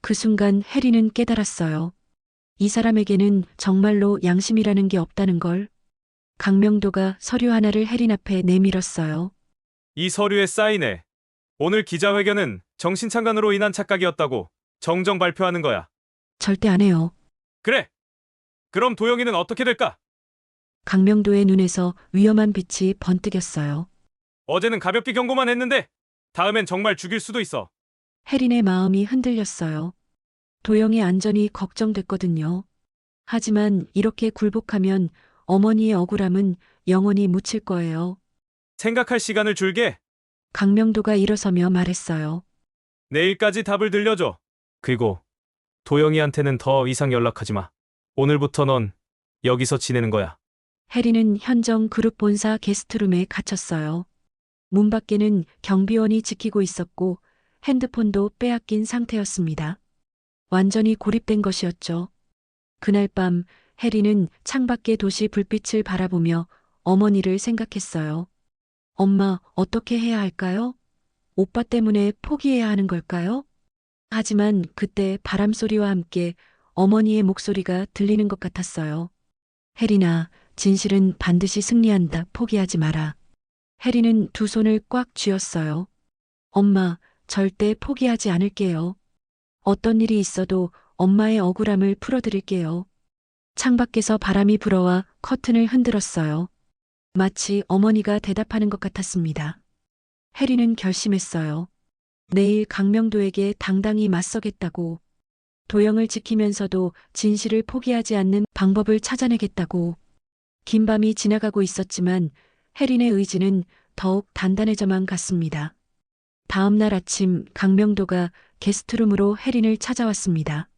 그 순간 혜린은 깨달았어요. 이 사람에게는 정말로 양심이라는 게 없다는 걸. 강명도가 서류 하나를 혜린 앞에 내밀었어요. 이 서류에 사인해. 오늘 기자회견은 정신착란으로 인한 착각이었다고 정정 발표하는 거야. 절대 안 해요. 그래. 그럼 도영이는 어떻게 될까? 강명도의 눈에서 위험한 빛이 번뜩였어요. 어제는 가볍게 경고만 했는데 다음엔 정말 죽일 수도 있어. 혜린의 마음이 흔들렸어요. 도영의 안전이 걱정됐거든요. 하지만 이렇게 굴복하면 어머니의 억울함은 영원히 묻힐 거예요. 생각할 시간을 줄게. 강명도가 일어서며 말했어요. 내일까지 답을 들려줘. 그리고 도영이한테는 더 이상 연락하지 마. 오늘부터 넌 여기서 지내는 거야. 혜린은 현정 그룹 본사 게스트룸에 갇혔어요. 문 밖에는 경비원이 지키고 있었고 핸드폰도 빼앗긴 상태였습니다. 완전히 고립된 것이었죠. 그날 밤 혜린은 창밖의 도시 불빛을 바라보며 어머니를 생각했어요. 엄마, 어떻게 해야 할까요? 오빠 때문에 포기해야 하는 걸까요? 하지만 그때 바람 소리와 함께 어머니의 목소리가 들리는 것 같았어요. 혜린아, 진실은 반드시 승리한다. 포기하지 마라. 혜린은 두 손을 꽉 쥐었어요. 엄마, 절대 포기하지 않을게요. 어떤 일이 있어도 엄마의 억울함을 풀어드릴게요. 창밖에서 바람이 불어와 커튼을 흔들었어요. 마치 어머니가 대답하는 것 같았습니다. 혜리는 결심했어요. 내일 강명도에게 당당히 맞서겠다고, 도영을 지키면서도 진실을 포기하지 않는 방법을 찾아내겠다고. 긴 밤이 지나가고 있었지만 혜린의 의지는 더욱 단단해져만 갔습니다. 다음 날 아침 강명도가 게스트룸으로 혜린을 찾아왔습니다.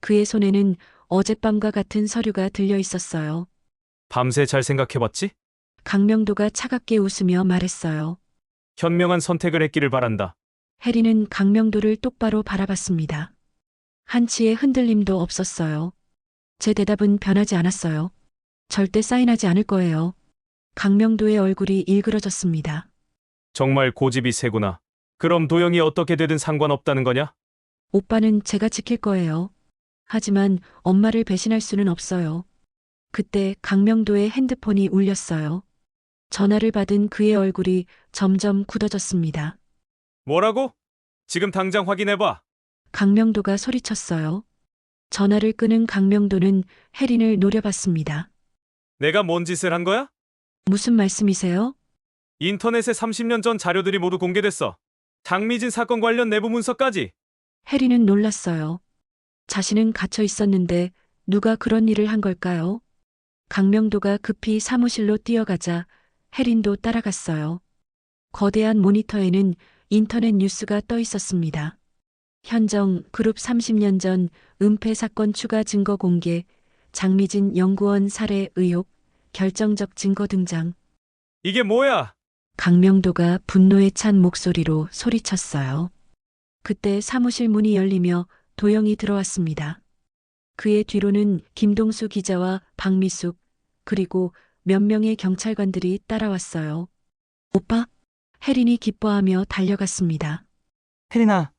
그의 손에는 어젯밤과 같은 서류가 들려 있었어요. 밤새 잘 생각해봤지? 강명도가 차갑게 웃으며 말했어요. 현명한 선택을 했기를 바란다. 혜린은 강명도를 똑바로 바라봤습니다. 한치의 흔들림도 없었어요. 제 대답은 변하지 않았어요. 절대 사인하지 않을 거예요. 강명도의 얼굴이 일그러졌습니다. 정말 고집이 세구나. 그럼 도영이 어떻게 되든 상관없다는 거냐? 오빠는 제가 지킬 거예요. 하지만 엄마를 배신할 수는 없어요. 그때 강명도의 핸드폰이 울렸어요. 전화를 받은 그의 얼굴이 점점 굳어졌습니다. 뭐라고? 지금 당장 확인해봐. 강명도가 소리쳤어요. 전화를 끄는 강명도는 혜린을 노려봤습니다. 내가 뭔 짓을 한 거야? 무슨 말씀이세요? 인터넷에 30년 전 자료들이 모두 공개됐어. 장미진 사건 관련 내부 문서까지. 혜린은 놀랐어요. 자신은 갇혀 있었는데 누가 그런 일을 한 걸까요? 강명도가 급히 사무실로 뛰어가자 혜린도 따라갔어요. 거대한 모니터에는 인터넷 뉴스가 떠 있었습니다. 현정 그룹 30년 전 은폐 사건 추가 증거 공개, 장미진 연구원 살해 의혹, 결정적 증거 등장. 이게 뭐야? 강명도가 분노에 찬 목소리로 소리쳤어요. 그때 사무실 문이 열리며 도영이 들어왔습니다. 그의 뒤로는 김동수 기자와 박미숙, 그리고 몇 명의 경찰관들이 따라왔어요. 오빠? 혜린이 기뻐하며 달려갔습니다. 혜린아,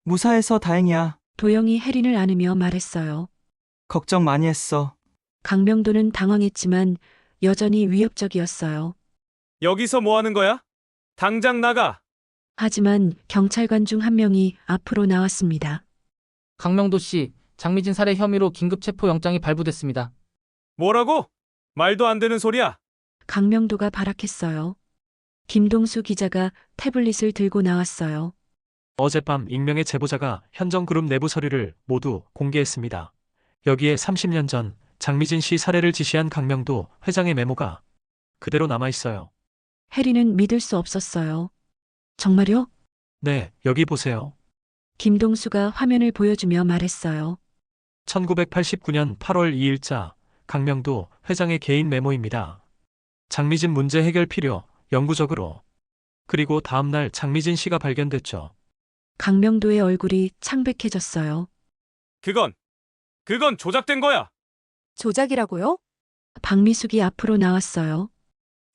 무사해서 다행이야. 도영이 혜린을 안으며 말했어요. 걱정 많이 했어. 강명도는 당황했지만 여전히 위협적이었어요. 여기서 뭐 하는 거야? 당장 나가. 하지만 경찰관 중 한 명이 앞으로 나왔습니다. 강명도 씨, 장미진 살해 혐의로 긴급 체포 영장이 발부됐습니다. 뭐라고? 말도 안 되는 소리야. 강명도가 발악했어요. 김동수 기자가 태블릿을 들고 나왔어요. 어젯밤 익명의 제보자가 현정그룹 내부 서류를 모두 공개했습니다. 여기에 30년 전 장미진 씨 살해를 지시한 강명도 회장의 메모가 그대로 남아있어요. 혜린은 믿을 수 없었어요. 정말요? 네, 여기 보세요. 김동수가 화면을 보여주며 말했어요. 1989년 8월 2일자 강명도 회장의 개인 메모입니다. 장미진 문제 해결 필요, 영구적으로. 그리고 다음날 장미진 씨가 발견됐죠. 강명도의 얼굴이 창백해졌어요. 그건 조작된 거야. 조작이라고요? 박미숙이 앞으로 나왔어요.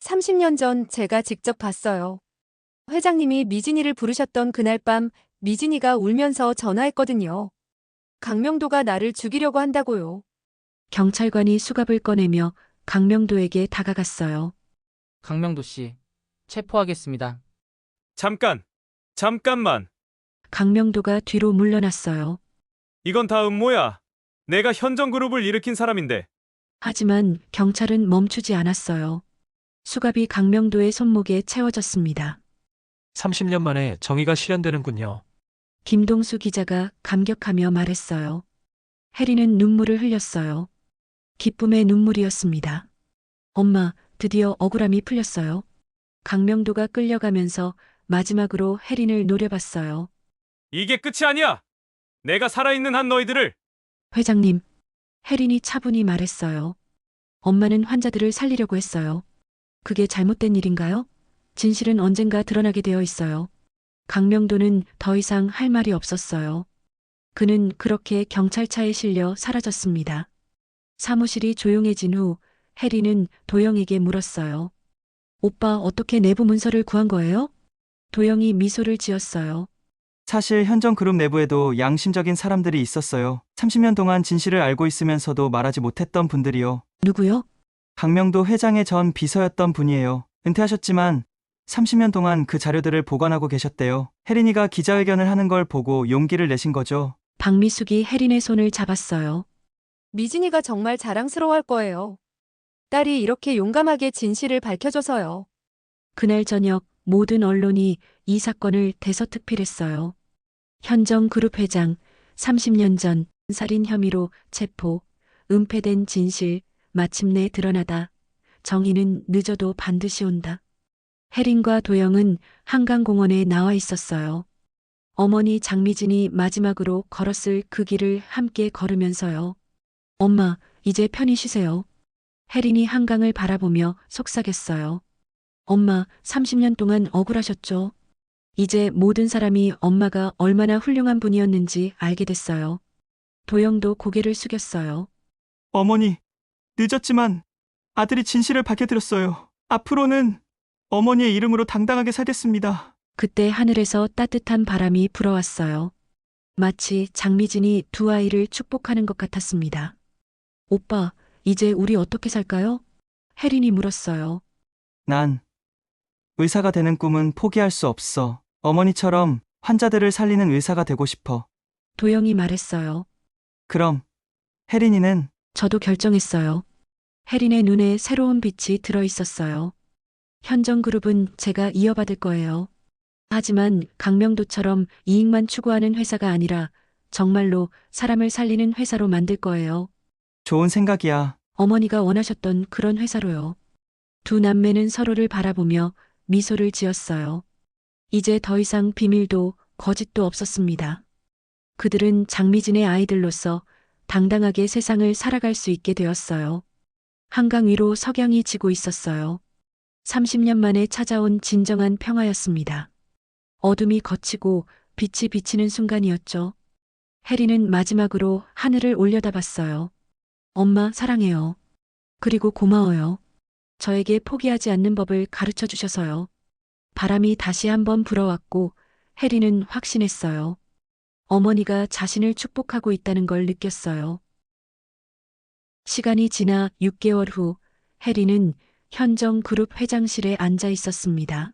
30년 전 제가 직접 봤어요. 회장님이 미진이를 부르셨던 그날 밤 미진이가 울면서 전화했거든요. 강명도가 나를 죽이려고 한다고요. 경찰관이 수갑을 꺼내며 강명도에게 다가갔어요. 강명도 씨, 체포하겠습니다. 잠깐만. 강명도가 뒤로 물러났어요. 이건 다 음모야. 내가 현정그룹을 일으킨 사람인데. 하지만 경찰은 멈추지 않았어요. 수갑이 강명도의 손목에 채워졌습니다. 30년 만에 정의가 실현되는군요. 김동수 기자가 감격하며 말했어요. 혜린은 눈물을 흘렸어요. 기쁨의 눈물이었습니다. 엄마, 드디어 억울함이 풀렸어요. 강명도가 끌려가면서 마지막으로 혜린을 노려봤어요. 이게 끝이 아니야. 내가 살아있는 한 너희들을. 회장님, 혜린이 차분히 말했어요. 엄마는 환자들을 살리려고 했어요. 그게 잘못된 일인가요? 진실은 언젠가 드러나게 되어 있어요. 강명도는 더 이상 할 말이 없었어요. 그는 그렇게 경찰차에 실려 사라졌습니다. 사무실이 조용해진 후 혜린은 도영에게 물었어요. 오빠 어떻게 내부 문서를 구한 거예요? 도영이 미소를 지었어요. 사실 현정그룹 내부에도 양심적인 사람들이 있었어요. 30년 동안 진실을 알고 있으면서도 말하지 못했던 분들이요. 누구요? 강명도 회장의 전 비서였던 분이에요. 은퇴하셨지만 30년 동안 그 자료들을 보관하고 계셨대요. 혜린이가 기자회견을 하는 걸 보고 용기를 내신 거죠. 박미숙이 혜린의 손을 잡았어요. 미진이가 정말 자랑스러워할 거예요. 딸이 이렇게 용감하게 진실을 밝혀줘서요. 그날 저녁 모든 언론이 이 사건을 대서특필했어요. 현정그룹 회장 30년 전 살인 혐의로 체포, 은폐된 진실 마침내 드러나다. 정의는 늦어도 반드시 온다. 혜린과 도영은 한강공원에 나와 있었어요. 어머니 장미진이 마지막으로 걸었을 그 길을 함께 걸으면서요. 엄마, 이제 편히 쉬세요. 혜린이 한강을 바라보며 속삭였어요. 엄마, 30년 동안 억울하셨죠? 이제 모든 사람이 엄마가 얼마나 훌륭한 분이었는지 알게 됐어요. 도영도 고개를 숙였어요. 어머니, 늦었지만 아들이 진실을 밝혀드렸어요. 앞으로는 어머니의 이름으로 당당하게 살겠습니다. 그때 하늘에서 따뜻한 바람이 불어왔어요. 마치 장미진이 두 아이를 축복하는 것 같았습니다. 오빠, 이제 우리 어떻게 살까요? 혜린이 물었어요. 난 의사가 되는 꿈은 포기할 수 없어. 어머니처럼 환자들을 살리는 의사가 되고 싶어. 도영이 말했어요. 그럼 혜린이는 저도 결정했어요. 혜린의 눈에 새로운 빛이 들어 있었어요. 현정그룹은 제가 이어받을 거예요. 하지만 강명도처럼 이익만 추구하는 회사가 아니라 정말로 사람을 살리는 회사로 만들 거예요. 좋은 생각이야. 어머니가 원하셨던 그런 회사로요. 두 남매는 서로를 바라보며 미소를 지었어요. 이제 더 이상 비밀도 거짓도 없었습니다. 그들은 장미진의 아이들로서 당당하게 세상을 살아갈 수 있게 되었어요. 한강 위로 석양이 지고 있었어요. 30년 만에 찾아온 진정한 평화였습니다. 어둠이 걷히고 빛이 비치는 순간이었죠. 혜리는 마지막으로 하늘을 올려다봤어요. 엄마, 사랑해요. 그리고 고마워요. 저에게 포기하지 않는 법을 가르쳐 주셔서요. 바람이 다시 한번 불어왔고 혜리는 확신했어요. 어머니가 자신을 축복하고 있다는 걸 느꼈어요. 시간이 지나 6개월 후 혜리는 현정그룹 회장실에 앉아 있었습니다.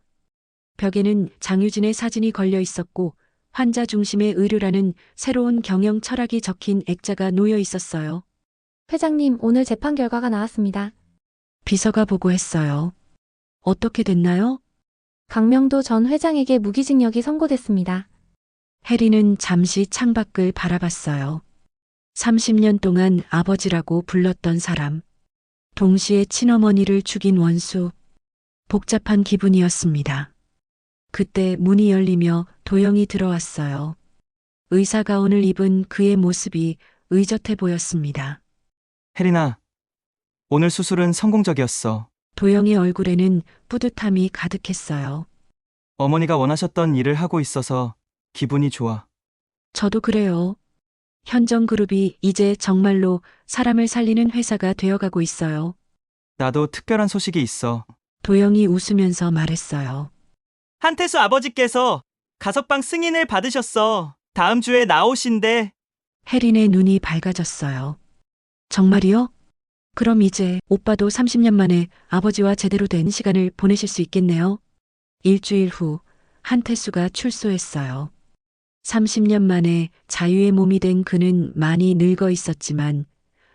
벽에는 장유진의 사진이 걸려 있었고 환자 중심의 의료라는 새로운 경영 철학이 적힌 액자가 놓여 있었어요. 회장님, 오늘 재판 결과가 나왔습니다. 비서가 보고했어요. 어떻게 됐나요? 강명도 전 회장에게 무기징역이 선고됐습니다. 혜리는 잠시 창밖을 바라봤어요. 30년 동안 아버지라고 불렀던 사람, 동시에 친어머니를 죽인 원수, 복잡한 기분이었습니다. 그때 문이 열리며 도영이 들어왔어요. 의사 가운을 입은 그의 모습이 의젓해 보였습니다. 혜린아, 오늘 수술은 성공적이었어. 도영의 얼굴에는 뿌듯함이 가득했어요. 어머니가 원하셨던 일을 하고 있어서 기분이 좋아. 저도 그래요. 현정그룹이 이제 정말로 사람을 살리는 회사가 되어가고 있어요. 나도 특별한 소식이 있어. 도영이 웃으면서 말했어요. 한태수 아버지께서 가석방 승인을 받으셨어. 다음 주에 나오신대. 혜린의 눈이 밝아졌어요. 정말이요? 그럼 이제 오빠도 30년 만에 아버지와 제대로 된 시간을 보내실 수 있겠네요. 일주일 후 한태수가 출소했어요. 30년 만에 자유의 몸이 된 그는 많이 늙어 있었지만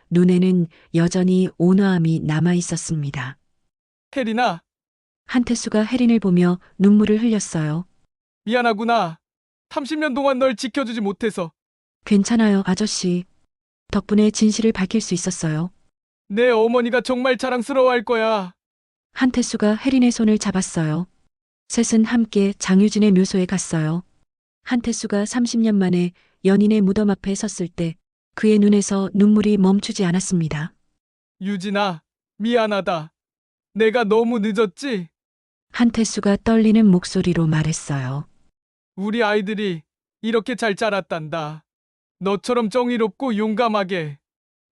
눈에는 여전히 온화함이 남아 있었습니다. 혜린아, 한태수가 혜린을 보며 눈물을 흘렸어요. 미안하구나. 30년 동안 널 지켜주지 못해서. 괜찮아요, 아저씨. 덕분에 진실을 밝힐 수 있었어요. 내 어머니가 정말 자랑스러워할 거야. 한태수가 혜린의 손을 잡았어요. 셋은 함께 장유진의 묘소에 갔어요. 한태수가 30년 만에 연인의 무덤 앞에 섰을 때 그의 눈에서 눈물이 멈추지 않았습니다. 유진아, 미안하다. 내가 너무 늦었지? 한태수가 떨리는 목소리로 말했어요. 우리 아이들이 이렇게 잘 자랐단다. 너처럼 정의롭고 용감하게.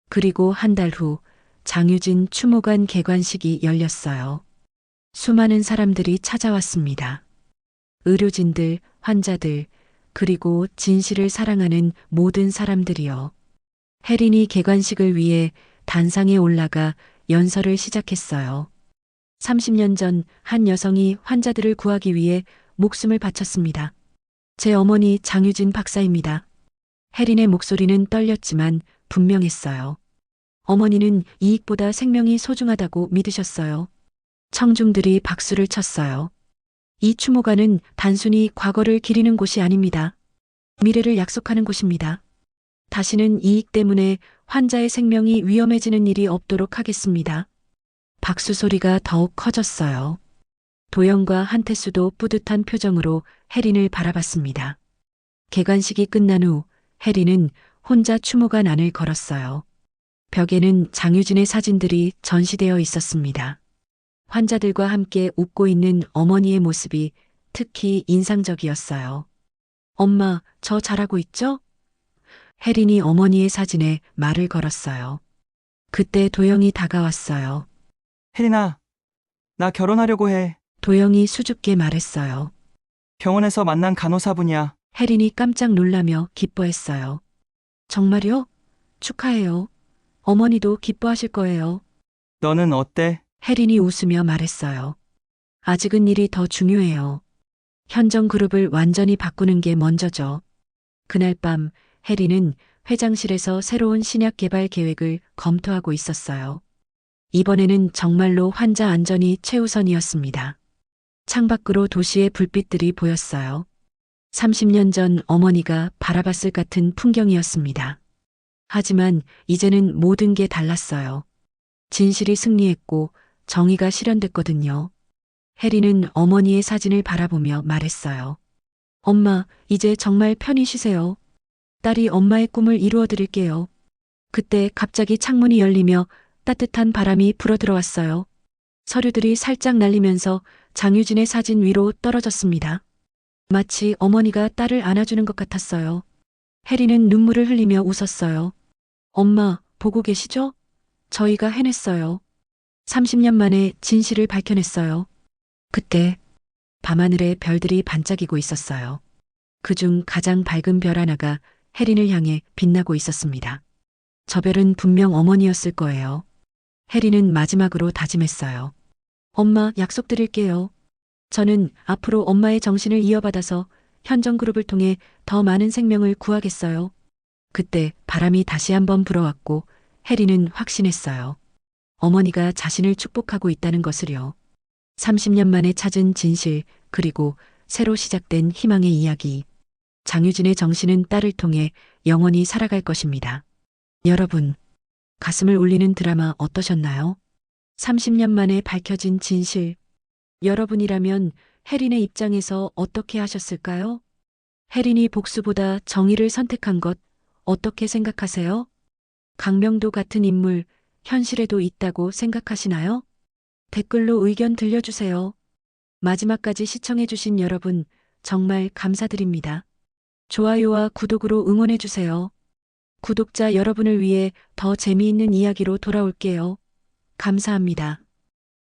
그리고 한 달 후 장유진 추모관 개관식이 열렸어요. 수많은 사람들이 찾아왔습니다. 의료진들, 환자들, 그리고 진실을 사랑하는 모든 사람들이요. 혜린이 개관식을 위해 단상에 올라가 연설을 시작했어요. 30년 전 한 여성이 환자들을 구하기 위해 목숨을 바쳤습니다. 제 어머니 장유진 박사입니다. 혜린의 목소리는 떨렸지만 분명했어요. 어머니는 이익보다 생명이 소중하다고 믿으셨어요. 청중들이 박수를 쳤어요. 이 추모관은 단순히 과거를 기리는 곳이 아닙니다. 미래를 약속하는 곳입니다. 다시는 이익 때문에 환자의 생명이 위험해지는 일이 없도록 하겠습니다. 박수 소리가 더욱 커졌어요. 도영과 한태수도 뿌듯한 표정으로 혜린을 바라봤습니다. 개관식이 끝난 후 혜린은 혼자 추모관 안을 걸었어요. 벽에는 장유진의 사진들이 전시되어 있었습니다. 환자들과 함께 웃고 있는 어머니의 모습이 특히 인상적이었어요. 엄마, 저 잘하고 있죠? 혜린이 어머니의 사진에 말을 걸었어요. 그때 도영이 다가왔어요. 혜린아, 나 결혼하려고 해. 도영이 수줍게 말했어요. 병원에서 만난 간호사분이야. 혜린이 깜짝 놀라며 기뻐했어요. 정말요? 축하해요. 어머니도 기뻐하실 거예요. 너는 어때? 혜린이 웃으며 말했어요. 아직은 일이 더 중요해요. 현정그룹을 완전히 바꾸는 게 먼저죠. 그날 밤 혜린은 회장실에서 새로운 신약 개발 계획을 검토하고 있었어요. 이번에는 정말로 환자 안전이 최우선이었습니다. 창밖으로 도시의 불빛들이 보였어요. 30년 전 어머니가 바라봤을 같은 풍경이었습니다. 하지만 이제는 모든 게 달랐어요. 진실이 승리했고 정의가 실현됐거든요. 혜린은 어머니의 사진을 바라보며 말했어요. 엄마, 이제 정말 편히 쉬세요. 딸이 엄마의 꿈을 이루어 드릴게요. 그때 갑자기 창문이 열리며 따뜻한 바람이 불어들어왔어요. 서류들이 살짝 날리면서 장유진의 사진 위로 떨어졌습니다. 마치 어머니가 딸을 안아주는 것 같았어요. 혜린은 눈물을 흘리며 웃었어요. 엄마, 보고 계시죠? 저희가 해냈어요. 30년 만에 진실을 밝혀냈어요. 그때 밤하늘에 별들이 반짝이고 있었어요. 그중 가장 밝은 별 하나가 혜린을 향해 빛나고 있었습니다. 저 별은 분명 어머니였을 거예요. 혜린은 마지막으로 다짐했어요. 엄마, 약속드릴게요. 저는 앞으로 엄마의 정신을 이어받아서 현정그룹을 통해 더 많은 생명을 구하겠어요. 그때 바람이 다시 한번 불어왔고 혜린은 확신했어요. 어머니가 자신을 축복하고 있다는 것을요. 30년 만에 찾은 진실, 그리고 새로 시작된 희망의 이야기. 장유진의 정신은 딸을 통해 영원히 살아갈 것입니다. 여러분, 가슴을 울리는 드라마 어떠셨나요? 30년 만에 밝혀진 진실. 여러분이라면 혜린의 입장에서 어떻게 하셨을까요? 혜린이 복수보다 정의를 선택한 것 어떻게 생각하세요? 강명도 같은 인물 현실에도 있다고 생각하시나요? 댓글로 의견 들려주세요. 마지막까지 시청해주신 여러분 정말 감사드립니다. 좋아요와 구독으로 응원해주세요. 구독자 여러분을 위해 더 재미있는 이야기로 돌아올게요. 감사합니다.